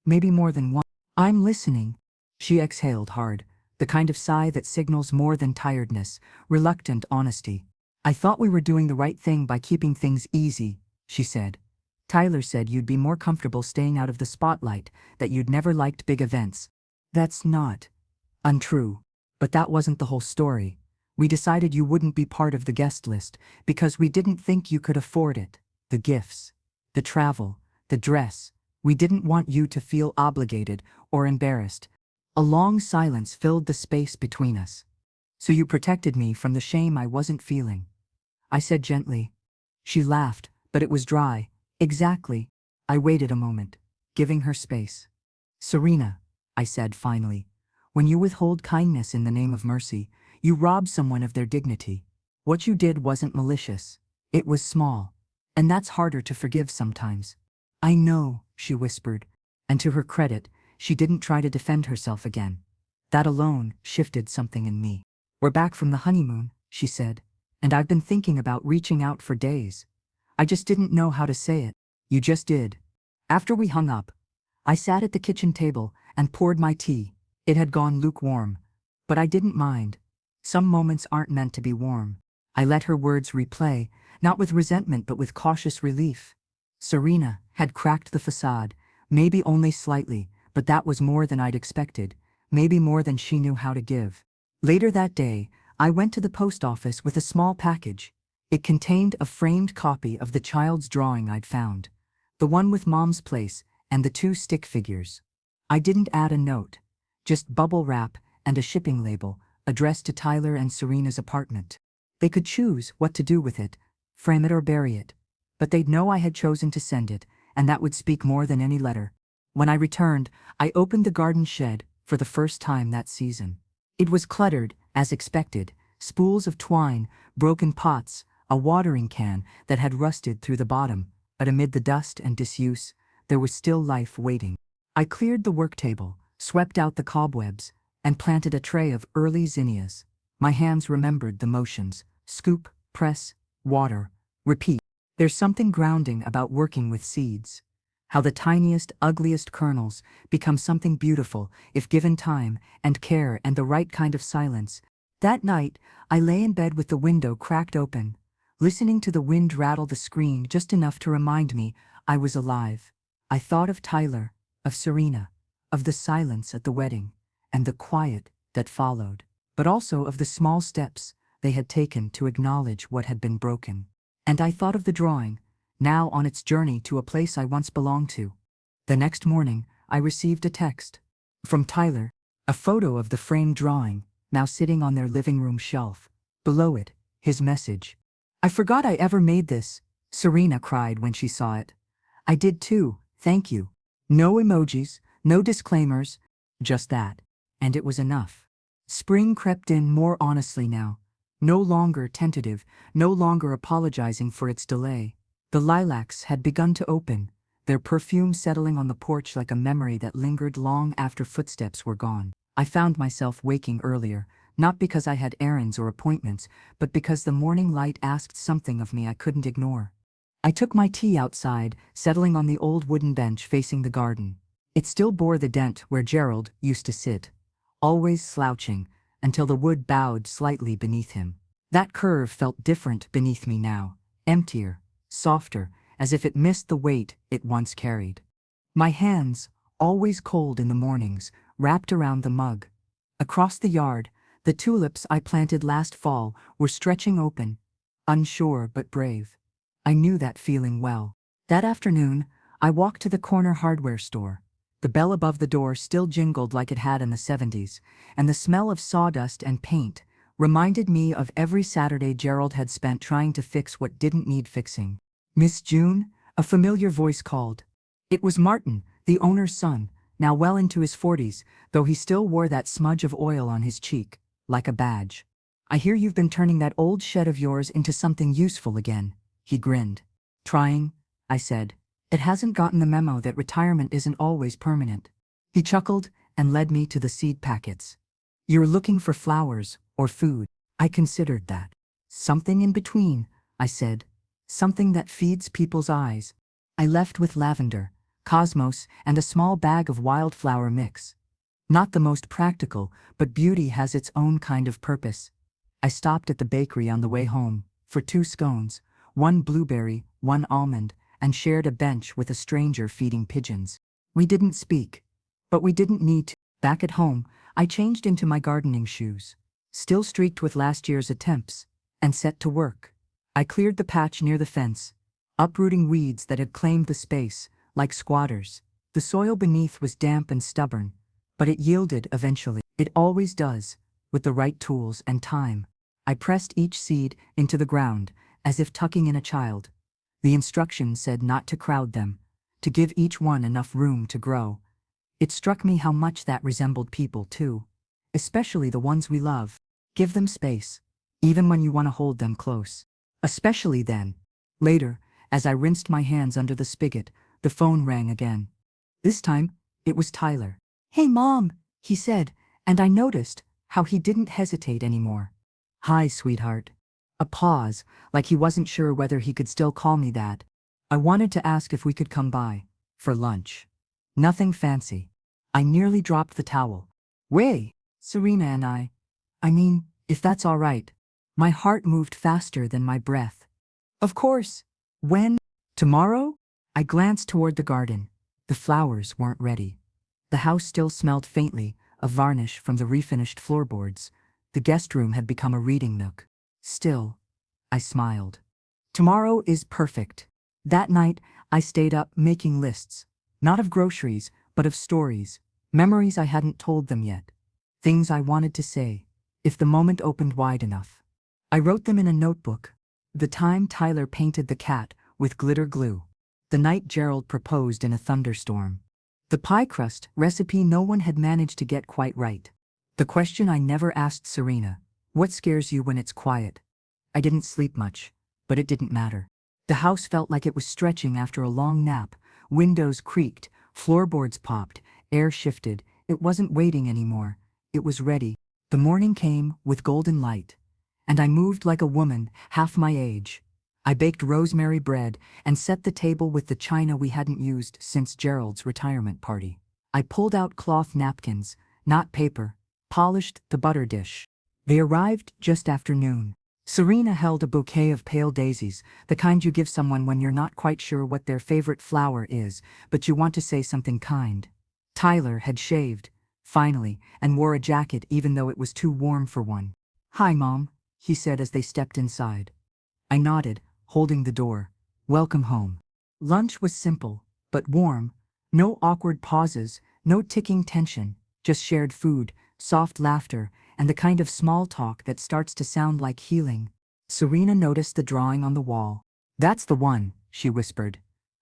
Maybe more than one. I'm listening. She exhaled hard, the the kind of sigh that signals more than tiredness, reluctant honesty. I thought we were doing the right thing by keeping things easy, she said. Tyler said you'd be more comfortable staying out of the spotlight, that you'd never liked big events. That's not untrue. But that wasn't the whole story. We decided you wouldn't be part of the guest list because we didn't think you could afford it. The gifts, the travel, the dress. We didn't want you to feel obligated or embarrassed. A long silence filled the space between us. So you protected me from the shame I wasn't feeling, I said gently. She laughed, but it was dry. Exactly. I waited a moment, giving her space. Serena, I said finally, when you withhold kindness in the name of mercy, you rob someone of their dignity. What you did wasn't malicious. It was small. And that's harder to forgive sometimes. I know, she whispered, and to her credit, she didn't try to defend herself again. That alone shifted something in me. We're back from the honeymoon, she said, and I've been thinking about reaching out for days. I just didn't know how to say it. You just did. After we hung up, I sat at the kitchen table and poured my tea. It had gone lukewarm, but I didn't mind. Some moments aren't meant to be warm. I let her words replay, not with resentment but with cautious relief. Serena had cracked the facade, maybe only slightly, but that was more than I'd expected, maybe more than she knew how to give. Later that day, I went to the post office with a small package. It contained a framed copy of the child's drawing I'd found, the one with Mom's place and the 2 stick figures. I didn't add a note, just bubble wrap and a shipping label addressed to Tyler and Serena's apartment. They could choose what to do with it, frame it or bury it, but they'd know I had chosen to send it, and that would speak more than any letter. When I returned, I opened the garden shed for the first time that season. It was cluttered, as expected, spools of twine, broken pots, a watering can that had rusted through the bottom, but amid the dust and disuse, there was still life waiting. I cleared the work table, swept out the cobwebs, and planted a tray of early zinnias. My hands remembered the motions: scoop, press, water, repeat. There's something grounding about working with seeds. How the tiniest, ugliest kernels become something beautiful if given time and care and the right kind of silence. That night, I lay in bed with the window cracked open, listening to the wind rattle the screen just enough to remind me I was alive. I thought of Tyler, of Serena, of the silence at the wedding, and the quiet that followed, but also of the small steps they had taken to acknowledge what had been broken. And I thought of the drawing, now on its journey to a place I once belonged to. The next morning, I received a text from Tyler, a photo of the framed drawing, now sitting on their living room shelf. Below it, his message. I forgot I ever made this, Serena cried when she saw it. I did too, thank you. No emojis, no disclaimers, just that. And it was enough. Spring crept in more honestly now, no longer tentative, no longer apologizing for its delay. The lilacs had begun to open, their perfume settling on the porch like a memory that lingered long after footsteps were gone. I found myself waking earlier, not because I had errands or appointments, but because the morning light asked something of me I couldn't ignore. I took my tea outside, settling on the old wooden bench facing the garden. It still bore the dent where Gerald used to sit, always slouching, until the wood bowed slightly beneath him. That curve felt different beneath me now, emptier, softer, as if it missed the weight it once carried. My hands, always cold in the mornings, wrapped around the mug. Across the yard, the tulips I planted last fall were stretching open, unsure but brave. I knew that feeling well. That afternoon, I walked to the corner hardware store. The bell above the door still jingled like it had in the 70s, and the smell of sawdust and paint reminded me of every Saturday Gerald had spent trying to fix what didn't need fixing. Miss June, a familiar voice called. It was Martin, the owner's son, now well into his 40s, though he still wore that smudge of oil on his cheek, like a badge. I hear you've been turning that old shed of yours into something useful again, he grinned. Trying, I said. It hasn't gotten the memo that retirement isn't always permanent. He chuckled and led me to the seed packets. You're looking for flowers or food. I considered that. Something in between, I said. Something that feeds people's eyes. I left with lavender, cosmos, and a small bag of wildflower mix. Not the most practical, but beauty has its own kind of purpose. I stopped at the bakery on the way home for 2 scones, one blueberry, one almond, and shared a bench with a stranger feeding pigeons. We didn't speak, but we didn't need to. Back at home, I changed into my gardening shoes, still streaked with last year's attempts, and set to work. I cleared the patch near the fence, uprooting weeds that had claimed the space, like squatters. The soil beneath was damp and stubborn, but it yielded eventually. It always does, with the right tools and time. I pressed each seed into the ground, as if tucking in a child. The instructions said not to crowd them, to give each one enough room to grow. It struck me how much that resembled people too, especially the ones we love. Give them space, even when you want to hold them close. Especially then. Later, as I rinsed my hands under the spigot, the phone rang again. This time, it was Tyler. "Hey Mom," he said, and I noticed how he didn't hesitate anymore. "Hi, sweetheart." A pause, like he wasn't sure whether he could still call me that. "I wanted to ask if we could come by for lunch. Nothing fancy." I nearly dropped the towel. "Way, Serena and I mean, if that's all right." My heart moved faster than my breath. "Of course. When? Tomorrow?" I glanced toward the garden. The flowers weren't ready. The house still smelled faintly of varnish from the refinished floorboards. The guest room had become a reading nook. Still, I smiled. Tomorrow is perfect. That night, I stayed up making lists. Not of groceries, but of stories. Memories I hadn't told them yet. Things I wanted to say, if the moment opened wide enough. I wrote them in a notebook. The time Tyler painted the cat with glitter glue. The night Gerald proposed in a thunderstorm. The pie crust recipe no one had managed to get quite right. The question I never asked Serena: what scares you when it's quiet? I didn't sleep much, but it didn't matter. The house felt like it was stretching after a long nap. Windows creaked, floorboards popped, air shifted. It wasn't waiting anymore. It was ready. The morning came with golden light, and I moved like a woman half my age. I baked rosemary bread and set the table with the china we hadn't used since Gerald's retirement party. I pulled out cloth napkins, not paper, polished the butter dish. They arrived just after noon. Serena held a bouquet of pale daisies, the kind you give someone when you're not quite sure what their favorite flower is, but you want to say something kind. Tyler had shaved, finally, and wore a jacket even though it was too warm for one. "Hi, Mom," he said as they stepped inside. I nodded, holding the door. "Welcome home." Lunch was simple, but warm. No awkward pauses, no ticking tension, just shared food, soft laughter, and the kind of small talk that starts to sound like healing. Serena noticed the drawing on the wall. "That's the one," she whispered.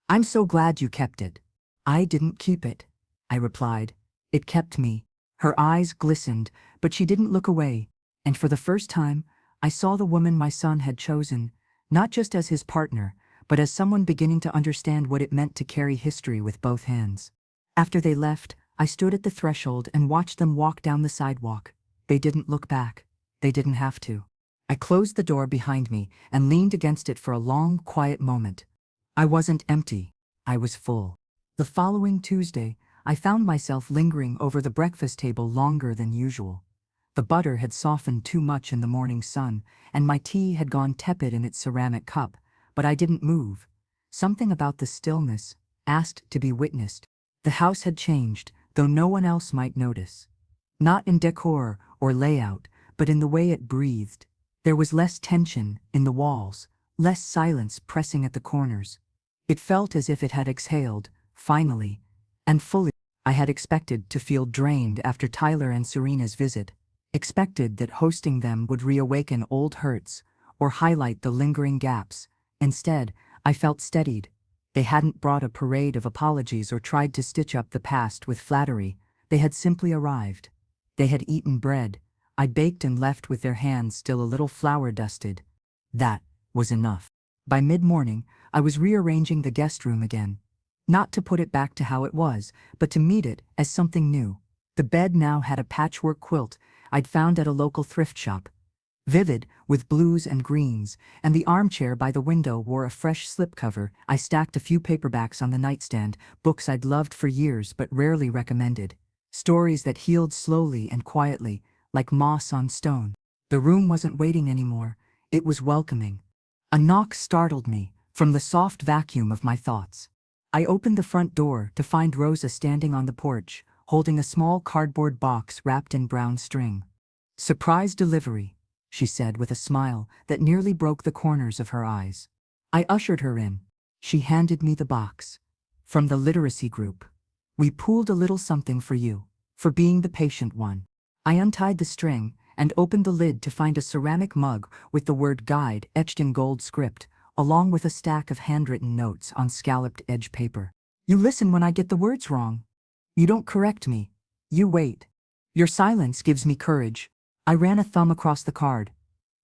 "I'm so glad you kept it." "I didn't keep it," I replied. "It kept me." Her eyes glistened, but she didn't look away, and for the first time, I saw the woman my son had chosen, not just as his partner, but as someone beginning to understand what it meant to carry history with both hands. After they left, I stood at the threshold and watched them walk down the sidewalk. They didn't look back. They didn't have to. I closed the door behind me and leaned against it for a long, quiet moment. I wasn't empty. I was full. The following Tuesday, I found myself lingering over the breakfast table longer than usual. The butter had softened too much in the morning sun, and my tea had gone tepid in its ceramic cup, but I didn't move. Something about the stillness asked to be witnessed. The house had changed, though no one else might notice. Not in decor or layout, but in the way it breathed. There was less tension in the walls, less silence pressing at the corners. It felt as if it had exhaled, finally, and fully. I had expected to feel drained after Tyler and Serena's visit. Expected that hosting them would reawaken old hurts or highlight the lingering gaps. Instead, I felt steadied. They hadn't brought a parade of apologies or tried to stitch up the past with flattery. They had simply arrived. They had eaten bread I baked and left with their hands still a little flour-dusted. That was enough. By mid-morning, I was rearranging the guest room again. Not to put it back to how it was, but to meet it as something new. The bed now had a patchwork quilt I'd found at a local thrift shop. Vivid, with blues and greens, and the armchair by the window wore a fresh slipcover. I stacked a few paperbacks on the nightstand, books I'd loved for years but rarely recommended. Stories that healed slowly and quietly, like moss on stone. The room wasn't waiting anymore, it was welcoming. A knock startled me from the soft vacuum of my thoughts. I opened the front door to find Rosa standing on the porch, holding a small cardboard box wrapped in brown string. "Surprise delivery," she said with a smile that nearly broke the corners of her eyes. I ushered her in. She handed me the box. "From the literacy group. We pooled a little something for you, for being the patient one." I untied the string and opened the lid to find a ceramic mug with the word guide etched in gold script, along with a stack of handwritten notes on scalloped edge paper. "You listen when I get the words wrong. You don't correct me. You wait. Your silence gives me courage." I ran a thumb across the card.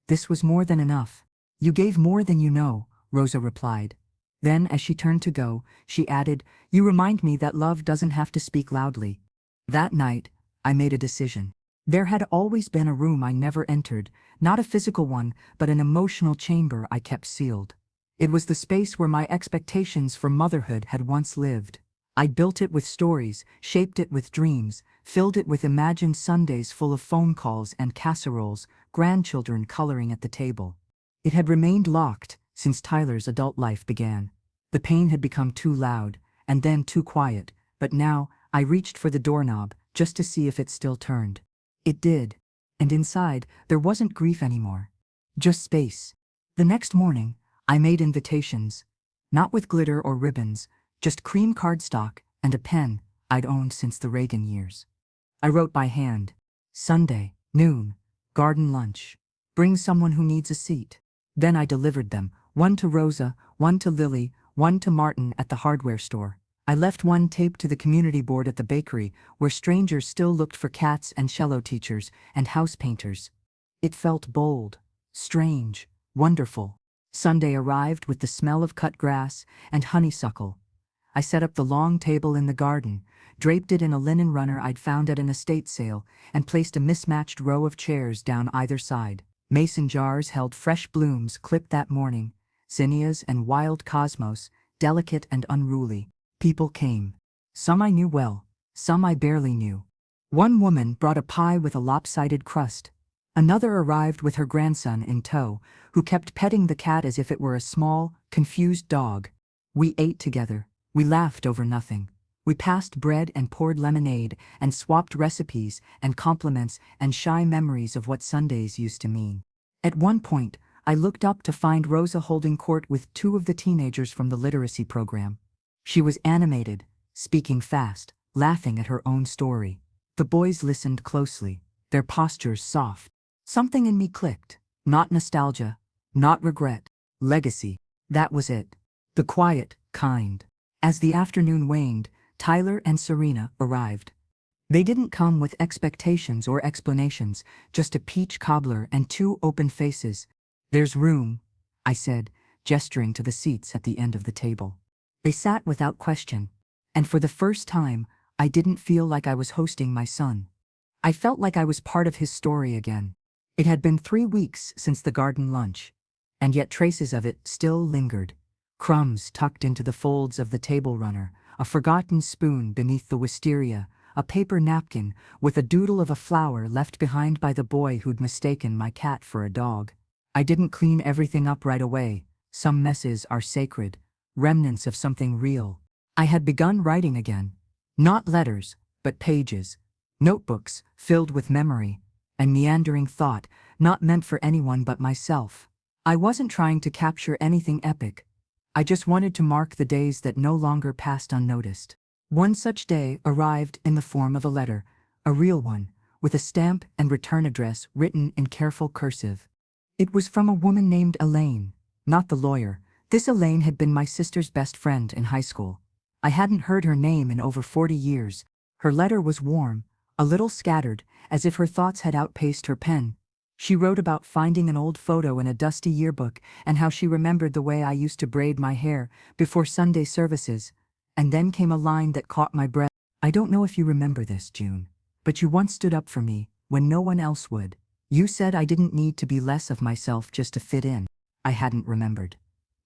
"This was more than enough." "You gave more than you know," Rosa replied. Then, as she turned to go, she added, "You remind me that love doesn't have to speak loudly." That night, I made a decision. There had always been a room I never entered, not a physical one, but an emotional chamber I kept sealed. It was the space where my expectations for motherhood had once lived. I built it with stories, shaped it with dreams, filled it with imagined Sundays full of phone calls and casseroles, grandchildren coloring at the table. It had remained locked since Tyler's adult life began. The pain had become too loud, and then too quiet, but now I reached for the doorknob just to see if it still turned. It did, and inside there wasn't grief anymore, just space. The next morning, I made invitations, not with glitter or ribbons, just cream cardstock and a pen I'd owned since the Reagan years. I wrote by hand, "Sunday, noon, garden lunch. Bring someone who needs a seat." Then I delivered them, one to Rosa, one to Lily, one to Martin at the hardware store. I left one taped to the community board at the bakery, where strangers still looked for cats and cello teachers and house painters. It felt bold, strange, wonderful. Sunday arrived with the smell of cut grass and honeysuckle. I set up the long table in the garden, draped it in a linen runner I'd found at an estate sale, and placed a mismatched row of chairs down either side. Mason jars held fresh blooms clipped that morning, zinnias and wild cosmos, delicate and unruly. People came. Some I knew well, some I barely knew. One woman brought a pie with a lopsided crust. Another arrived with her grandson in tow, who kept petting the cat as if it were a small, confused dog. We ate together. We laughed over nothing. We passed bread and poured lemonade and swapped recipes and compliments and shy memories of what Sundays used to mean. At one point, I looked up to find Rosa holding court with two of the teenagers from the literacy program. She was animated, speaking fast, laughing at her own story. The boys listened closely, their postures soft. Something in me clicked. Not nostalgia, not regret. Legacy. That was it. The quiet, kind. As the afternoon waned, Tyler and Serena arrived. They didn't come with expectations or explanations, just a peach cobbler and two open faces. "There's room," I said, gesturing to the seats at the end of the table. They sat without question, and for the first time, I didn't feel like I was hosting my son. I felt like I was part of his story again. It had been 3 weeks since the garden lunch, and yet traces of it still lingered. Crumbs tucked into the folds of the table runner, a forgotten spoon beneath the wisteria, a paper napkin with a doodle of a flower left behind by the boy who'd mistaken my cat for a dog. I didn't clean everything up right away. Some messes are sacred, remnants of something real. I had begun writing again. Not letters, but pages. Notebooks filled with memory and meandering thought, not meant for anyone but myself. I wasn't trying to capture anything epic. I just wanted to mark the days that no longer passed unnoticed. One such day arrived in the form of a letter, a real one, with a stamp and return address written in careful cursive. It was from a woman named Elaine, not the lawyer. This Elaine had been my sister's best friend in high school. I hadn't heard her name in over 40 years. Her letter was warm, a little scattered, as if her thoughts had outpaced her pen. She wrote about finding an old photo in a dusty yearbook and how she remembered the way I used to braid my hair before Sunday services. And then came a line that caught my breath. "I don't know if you remember this, June, but you once stood up for me when no one else would. You said I didn't need to be less of myself just to fit in." I hadn't remembered.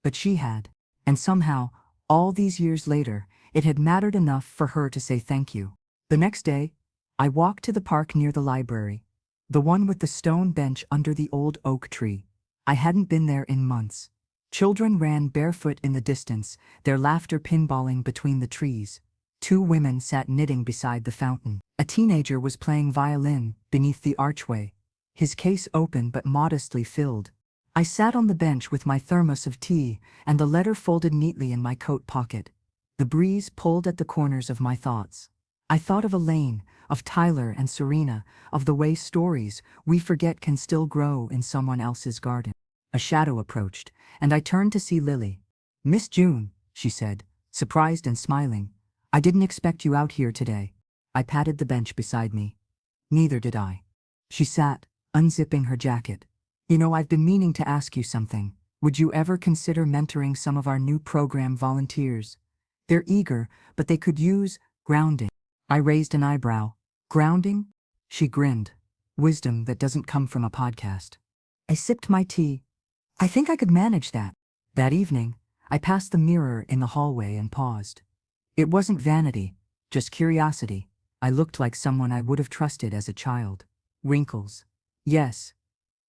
But she had. And somehow, all these years later, it had mattered enough for her to say thank you. The next day, I walked to the park near the library, the one with the stone bench under the old oak tree. I hadn't been there in months. Children ran barefoot in the distance, their laughter pinballing between the trees. Two women sat knitting beside the fountain. A teenager was playing violin beneath the archway, his case open but modestly filled. I sat on the bench with my thermos of tea and the letter folded neatly in my coat pocket. The breeze pulled at the corners of my thoughts. I thought of Elaine, of Tyler and Serena, of the way stories we forget can still grow in someone else's garden. A shadow approached, and I turned to see Lily. "Miss June," she said, surprised and smiling. "I didn't expect you out here today." I patted the bench beside me. "Neither did I." She sat, unzipping her jacket. "You know, I've been meaning to ask you something. Would you ever consider mentoring some of our new program volunteers? They're eager, but they could use grounding." I raised an eyebrow. "Grounding?" She grinned. "Wisdom that doesn't come from a podcast." I sipped my tea. "I think I could manage that." That evening, I passed the mirror in the hallway and paused. It wasn't vanity, just curiosity. I looked like someone I would have trusted as a child. Wrinkles. Yes.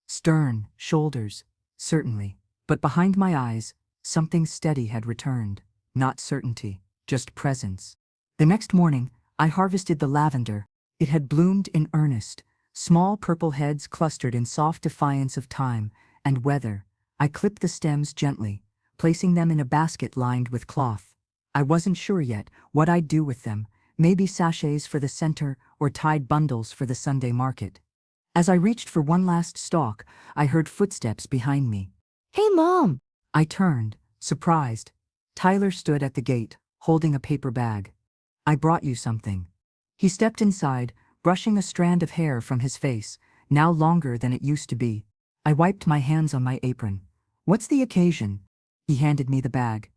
Stern shoulders. Certainly. But behind my eyes, something steady had returned. Not certainty, just presence. The next morning, I harvested the lavender. It had bloomed in earnest. Small purple heads clustered in soft defiance of time and weather. I clipped the stems gently, placing them in a basket lined with cloth. I wasn't sure yet what I'd do with them, maybe sachets for the center or tied bundles for the Sunday market. As I reached for one last stalk, I heard footsteps behind me. "Hey, Mom!" I turned, surprised. Tyler stood at the gate, holding a paper bag. "I brought you something." He stepped inside, brushing a strand of hair from his face, now longer than it used to be. I wiped my hands on my apron. "What's the occasion?" He handed me the bag.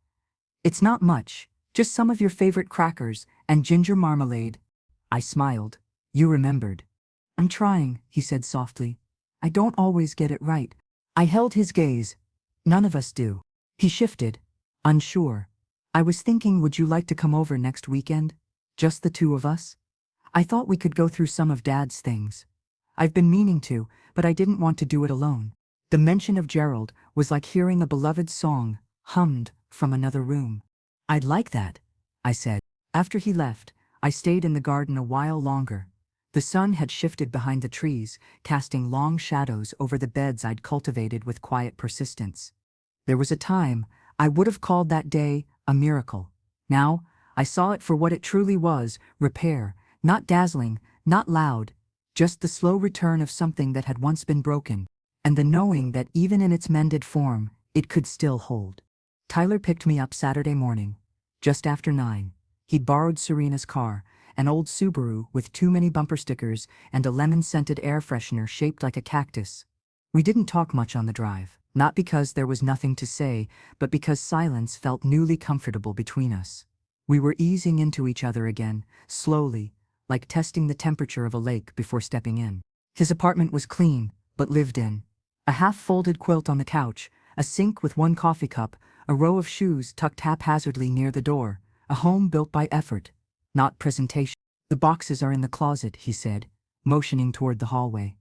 "It's not much, just some of your favorite crackers and ginger marmalade." I smiled. "You remembered." "I'm trying," he said softly. "I don't always get it right." I held his gaze. "None of us do." He shifted, unsure. "I was thinking, would you like to come over next weekend? Just the two of us? I thought we could go through some of Dad's things. I've been meaning to, but I didn't want to do it alone." The mention of Gerald was like hearing a beloved song hummed from another room. "I'd like that," I said. After he left, I stayed in the garden a while longer. The sun had shifted behind the trees, casting long shadows over the beds I'd cultivated with quiet persistence. There was a time I would have called that day a miracle. Now, I saw it for what it truly was: repair, not dazzling, not loud, just the slow return of something that had once been broken, and the knowing that even in its mended form, it could still hold. Tyler picked me up Saturday morning, just after 9. He'd borrowed Serena's car, an old Subaru with too many bumper stickers and a lemon-scented air freshener shaped like a cactus. We didn't talk much on the drive, not because there was nothing to say, but because silence felt newly comfortable between us. We were easing into each other again, slowly, like testing the temperature of a lake before stepping in. His apartment was clean, but lived in. A half-folded quilt on the couch, a sink with one coffee cup, a row of shoes tucked haphazardly near the door, a home built by effort, not presentation. "The boxes are in the closet," he said, motioning toward the hallway.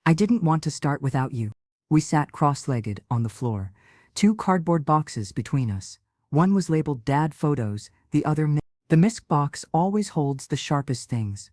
"I didn't want to start without you." We sat cross-legged on the floor, two cardboard boxes between us. One was labeled Dad Photos, the other The misc box always holds the sharpest things.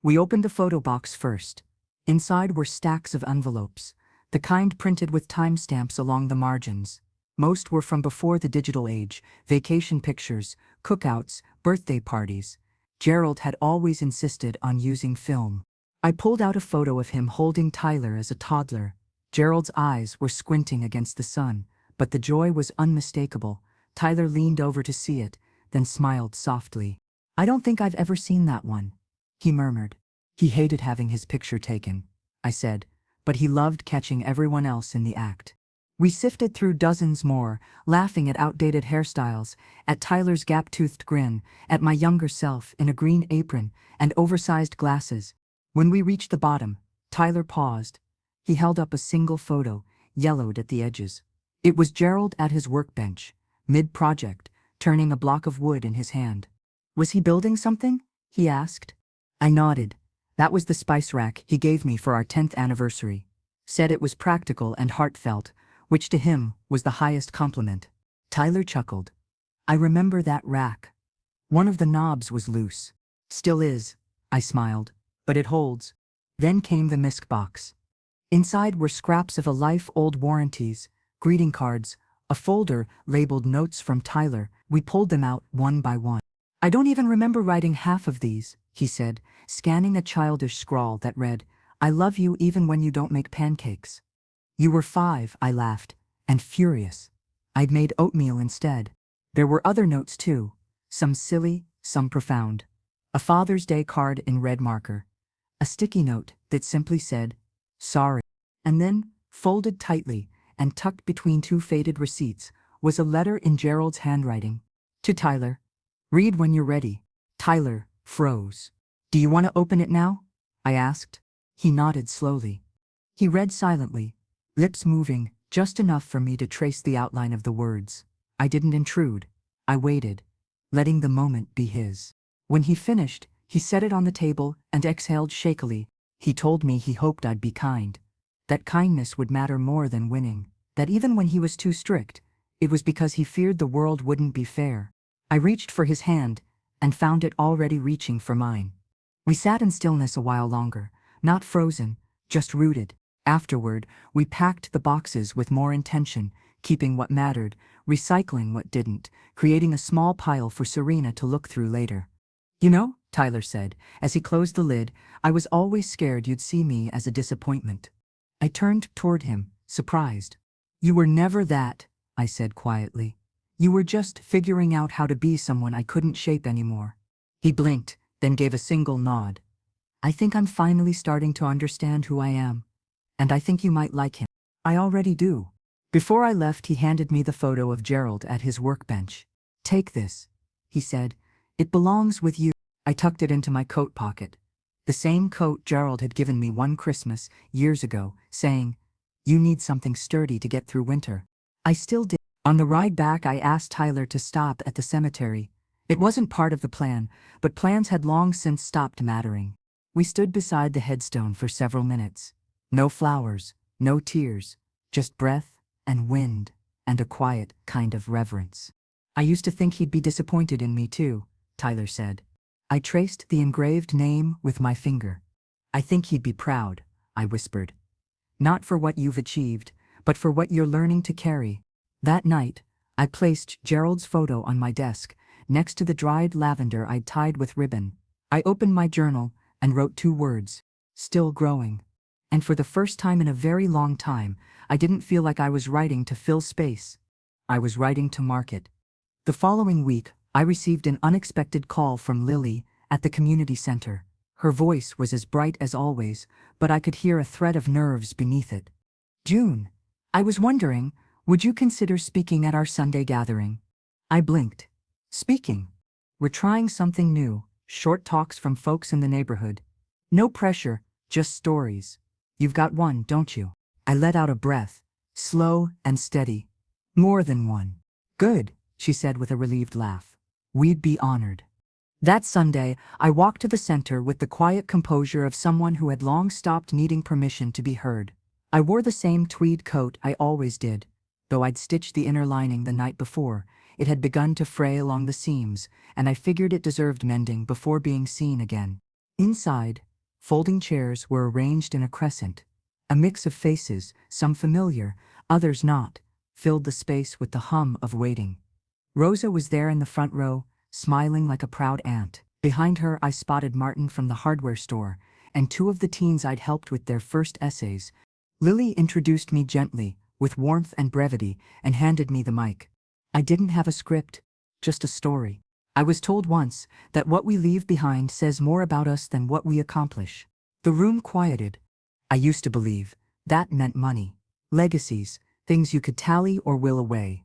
We opened the photo box first. Inside were stacks of envelopes, the kind printed with timestamps along the margins. Most were from before the digital age: vacation pictures, cookouts, birthday parties. Gerald had always insisted on using film. I pulled out a photo of him holding Tyler as a toddler. Gerald's eyes were squinting against the sun, but the joy was unmistakable. Tyler leaned over to see it, then smiled softly. "I don't think I've ever seen that one," he murmured. He hated having his picture taken, I said, but he loved catching everyone else in the act. We sifted through dozens more, laughing at outdated hairstyles, at Tyler's gap-toothed grin, at my younger self in a green apron and oversized glasses. When we reached the bottom, Tyler paused. He held up a single photo, yellowed at the edges. It was Gerald at his workbench, mid-project, turning a block of wood in his hand. "Was he building something?" he asked. I nodded. That was the spice rack he gave me for our 10th anniversary. Said it was practical and heartfelt, which to him was the highest compliment. Tyler chuckled. I remember that rack. One of the knobs was loose. Still is, I smiled. But it holds. Then came the misc box. Inside were scraps of a life-old warranties, greeting cards, a folder labeled notes from Tyler. We pulled them out one by one. I don't even remember writing half of these, he said, scanning a childish scrawl that read, I love you even when you don't make pancakes. You were 5, I laughed, and furious. I'd made oatmeal instead. There were other notes too, some silly, some profound. A Father's Day card in red marker. A sticky note that simply said, sorry. And then, folded tightly and tucked between 2 faded receipts, was a letter in Gerald's handwriting. To Tyler. Read when you're ready. Tyler froze. Do you want to open it now? I asked. He nodded slowly. He read silently, lips moving just enough for me to trace the outline of the words. I didn't intrude. I waited, letting the moment be his. When he finished, he set it on the table and exhaled shakily. He told me he hoped I'd be kind. That kindness would matter more than winning. That even when he was too strict, it was because he feared the world wouldn't be fair. I reached for his hand and found it already reaching for mine. We sat in stillness a while longer, not frozen, just rooted. Afterward, we packed the boxes with more intention, keeping what mattered, recycling what didn't, creating a small pile for Serena to look through later. You know, Tyler said, as he closed the lid, I was always scared you'd see me as a disappointment. I turned toward him, surprised. You were never that, I said quietly. You were just figuring out how to be someone I couldn't shape anymore. He blinked, then gave a single nod. I think I'm finally starting to understand who I am. And I think you might like him. I already do. Before I left, he handed me the photo of Gerald at his workbench. Take this, he said. It belongs with you. I tucked it into my coat pocket. The same coat Gerald had given me one Christmas, years ago, saying, you need something sturdy to get through winter. I still did. On the ride back, I asked Tyler to stop at the cemetery. It wasn't part of the plan, but plans had long since stopped mattering. We stood beside the headstone for several minutes. No flowers, no tears, just breath and wind and a quiet kind of reverence. I used to think he'd be disappointed in me too, Tyler said. I traced the engraved name with my finger. I think he'd be proud, I whispered. Not for what you've achieved, but for what you're learning to carry. That night, I placed Gerald's photo on my desk, next to the dried lavender I'd tied with ribbon. I opened my journal and wrote 2 words, still growing. And for the first time in a very long time, I didn't feel like I was writing to fill space. I was writing to mark it. The following week, I received an unexpected call from Lily at the community center. Her voice was as bright as always, but I could hear a thread of nerves beneath it. June, I was wondering, would you consider speaking at our Sunday gathering? I blinked. Speaking. We're trying something new, short talks from folks in the neighborhood. No pressure, just stories. You've got one, don't you? I let out a breath, slow and steady. More than one. Good, she said with a relieved laugh. We'd be honored. That Sunday, I walked to the center with the quiet composure of someone who had long stopped needing permission to be heard. I wore the same tweed coat I always did. Though I'd stitched the inner lining the night before, it had begun to fray along the seams, and I figured it deserved mending before being seen again. Inside, folding chairs were arranged in a crescent. A mix of faces, some familiar, others not, filled the space with the hum of waiting. Rosa was there in the front row, smiling like a proud aunt. Behind her, I spotted Martin from the hardware store, and 2 of the teens I'd helped with their first essays. Lily introduced me gently, with warmth and brevity, and handed me the mic. I didn't have a script, just a story. I was told once that what we leave behind says more about us than what we accomplish. The room quieted. I used to believe that meant money, legacies, things you could tally or will away.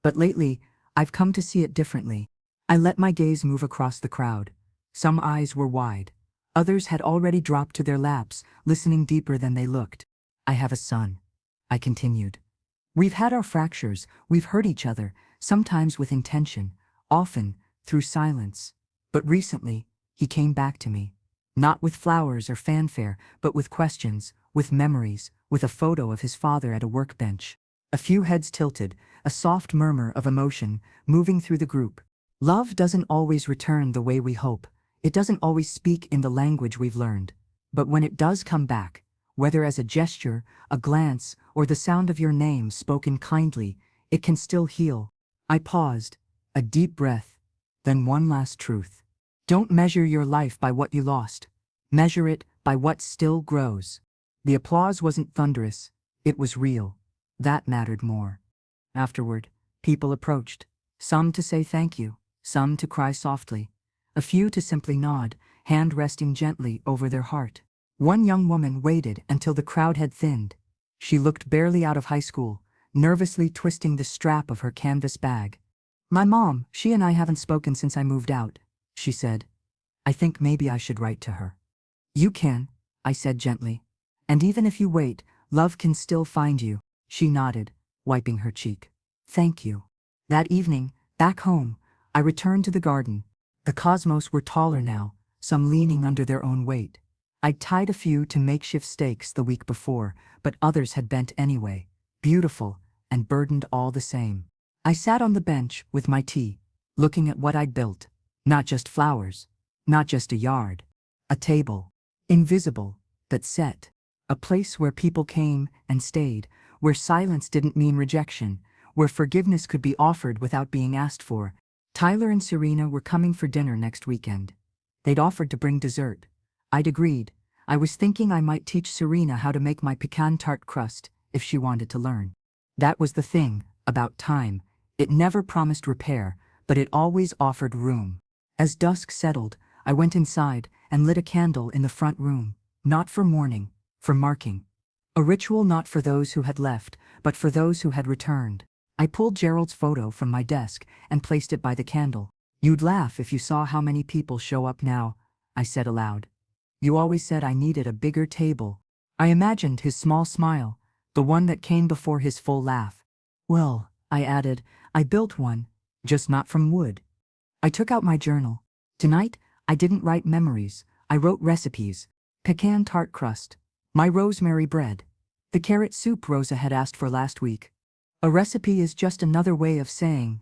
But lately, I've come to see it differently. I let my gaze move across the crowd. Some eyes were wide. Others had already dropped to their laps, listening deeper than they looked. I have a son, I continued. We've had our fractures, we've hurt each other, sometimes with intention, often through silence. But recently, he came back to me. Not with flowers or fanfare, but with questions, with memories, with a photo of his father at a workbench. A few heads tilted, a soft murmur of emotion moving through the group. Love doesn't always return the way we hope. It doesn't always speak in the language we've learned. But when it does come back, whether as a gesture, a glance, or the sound of your name spoken kindly, it can still heal. I paused, a deep breath, then one last truth. Don't measure your life by what you lost. Measure it by what still grows. The applause wasn't thunderous, it was real. That mattered more. Afterward, people approached, some to say thank you, some to cry softly, a few to simply nod, hand resting gently over their heart. One young woman waited until the crowd had thinned. She looked barely out of high school, nervously twisting the strap of her canvas bag. My mom, she and I haven't spoken since I moved out, she said. I think maybe I should write to her. You can, I said gently. And even if you wait, love can still find you. She nodded, wiping her cheek. Thank you. That evening, back home, I returned to the garden. The cosmos were taller now, some leaning under their own weight. I'd tied a few to makeshift stakes the week before, but others had bent anyway, beautiful and burdened all the same. I sat on the bench with my tea, looking at what I'd built. Not just flowers, not just a yard, a table, invisible, but set. A place where people came and stayed, where silence didn't mean rejection, where forgiveness could be offered without being asked for. Tyler and Serena were coming for dinner next weekend. They'd offered to bring dessert. I'd agreed. I was thinking I might teach Serena how to make my pecan tart crust if she wanted to learn. That was the thing about time. It never promised repair, but it always offered room. As dusk settled, I went inside and lit a candle in the front room, not for mourning, for marking. A ritual not for those who had left, but for those who had returned. I pulled Gerald's photo from my desk and placed it by the candle. You'd laugh if you saw how many people show up now, I said aloud. You always said I needed a bigger table. I imagined his small smile, the one that came before his full laugh. Well, I added, I built one, just not from wood. I took out my journal. Tonight, I didn't write memories, I wrote recipes. Pecan tart crust. My rosemary bread. The carrot soup Rosa had asked for last week. A recipe is just another way of saying,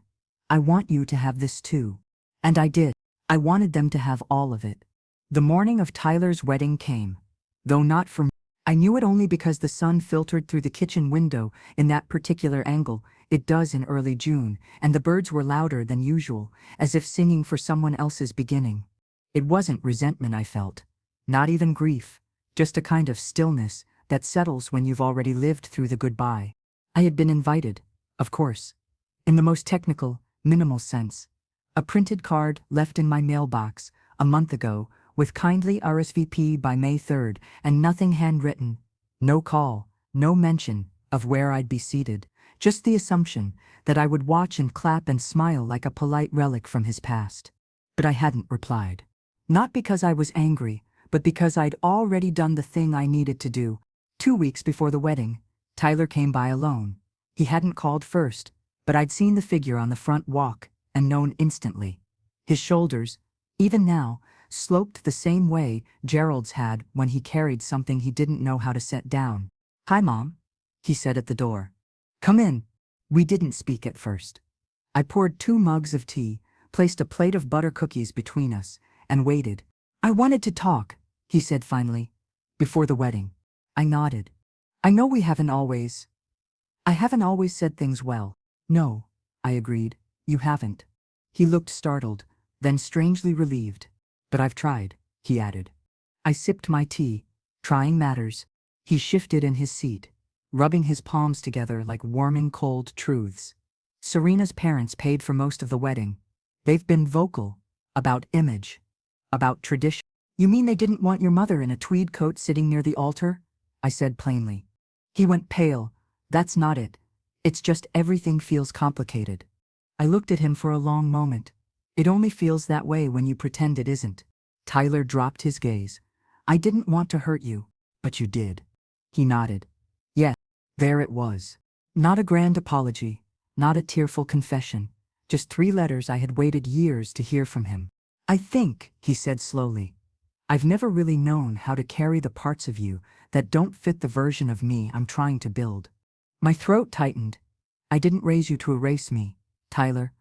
I want you to have this too. And I did. I wanted them to have all of it. The morning of Tyler's wedding came. Though not for me. I knew it only because the sun filtered through the kitchen window in that particular angle. It does in early June, and the birds were louder than usual, as if singing for someone else's beginning. It wasn't resentment I felt. Not even grief. Just a kind of stillness that settles when you've already lived through the goodbye. I had been invited, of course. In the most technical, minimal sense. A printed card left in my mailbox a month ago with kindly RSVP by May 3rd and nothing handwritten. No call, no mention of where I'd be seated. Just the assumption that I would watch and clap and smile like a polite relic from his past. But I hadn't replied. Not because I was angry, but because I'd already done the thing I needed to do. 2 weeks before the wedding, Tyler came by alone. He hadn't called first, but I'd seen the figure on the front walk and known instantly. His shoulders, even now, sloped the same way Gerald's had when he carried something he didn't know how to set down. Hi, Mom, he said at the door. Come in. We didn't speak at first. I poured 2 mugs of tea, placed a plate of butter cookies between us, and waited. I wanted to talk, he said finally, before the wedding. I nodded. I know I haven't always said things well. No, I agreed, you haven't. He looked startled, then strangely relieved. But I've tried, he added. I sipped my tea. Trying matters. He shifted in his seat, rubbing his palms together like warming cold truths. Serena's parents paid for most of the wedding. They've been vocal about image, about tradition. You mean they didn't want your mother in a tweed coat sitting near the altar? I said plainly. He went pale. That's not it. It's just everything feels complicated. I looked at him for a long moment. It only feels that way when you pretend it isn't. Tyler dropped his gaze. I didn't want to hurt you, but you did. He nodded. Yes, there it was. Not a grand apology, not a tearful confession, just 3 letters I had waited years to hear from him. I think, he said slowly, I've never really known how to carry the parts of you that don't fit the version of me I'm trying to build. My throat tightened. I didn't raise you to erase me, Tyler.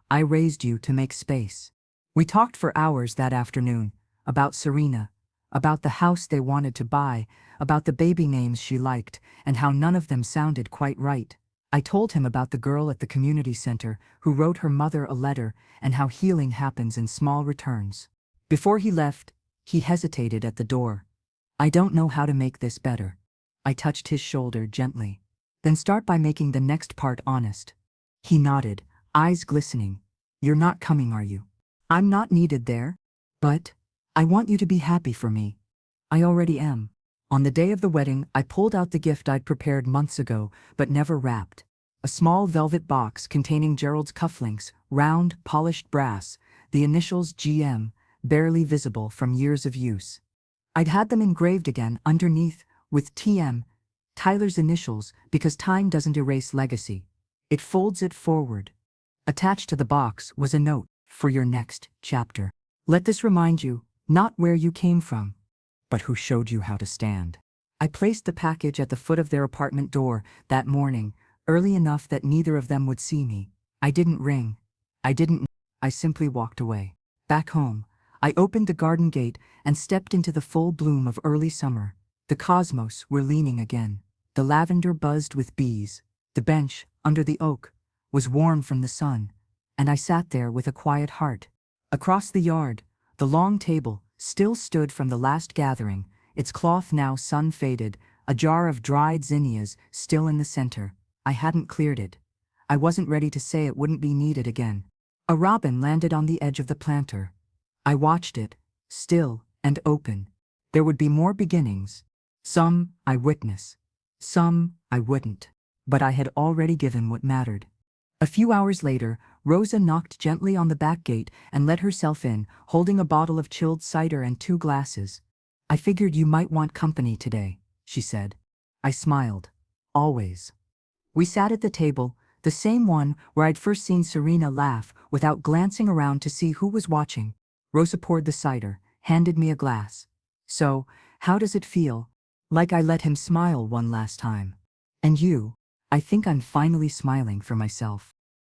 I raised you to make space. We talked for hours that afternoon, about Serena, about the house they wanted to buy, about the baby names she liked, and how none of them sounded quite right. I told him about the girl at the community center who wrote her mother a letter and how healing happens in small returns. Before he left, he hesitated at the door. I don't know how to make this better. I touched his shoulder gently. Then start by making the next part honest. He nodded, eyes glistening. You're not coming, are you? I'm not needed there. But I want you to be happy for me. I already am. On the day of the wedding, I pulled out the gift I'd prepared months ago, but never wrapped. A small velvet box containing Gerald's cufflinks, round, polished brass, the initials GM, barely visible from years of use. I'd had them engraved again underneath, with TM, Tyler's initials, because time doesn't erase legacy. It folds it forward. Attached to the box was a note, for your next chapter. Let this remind you, not where you came from, but who showed you how to stand. I placed the package at the foot of their apartment door that morning, early enough that neither of them would see me. I didn't ring. I simply walked away. Back home, I opened the garden gate and stepped into the full bloom of early summer. The cosmos were leaning again. The lavender buzzed with bees. The bench, under the oak, was warm from the sun, and I sat there with a quiet heart. Across the yard, the long table still stood from the last gathering, its cloth now sun-faded, a jar of dried zinnias still in the center. I hadn't cleared it. I wasn't ready to say it wouldn't be needed again. A robin landed on the edge of the planter. I watched it, still and open. There would be more beginnings. Some I witness. Some I wouldn't. But I had already given what mattered. A few hours later, Rosa knocked gently on the back gate and let herself in, holding a bottle of chilled cider and 2 glasses. I figured you might want company today, she said. I smiled. Always. We sat at the table, the same one where I'd first seen Serena laugh without glancing around to see who was watching. Rosa poured the cider, handed me a glass. So, how does it feel? Like I let him smile one last time. And you? I think I'm finally smiling for myself.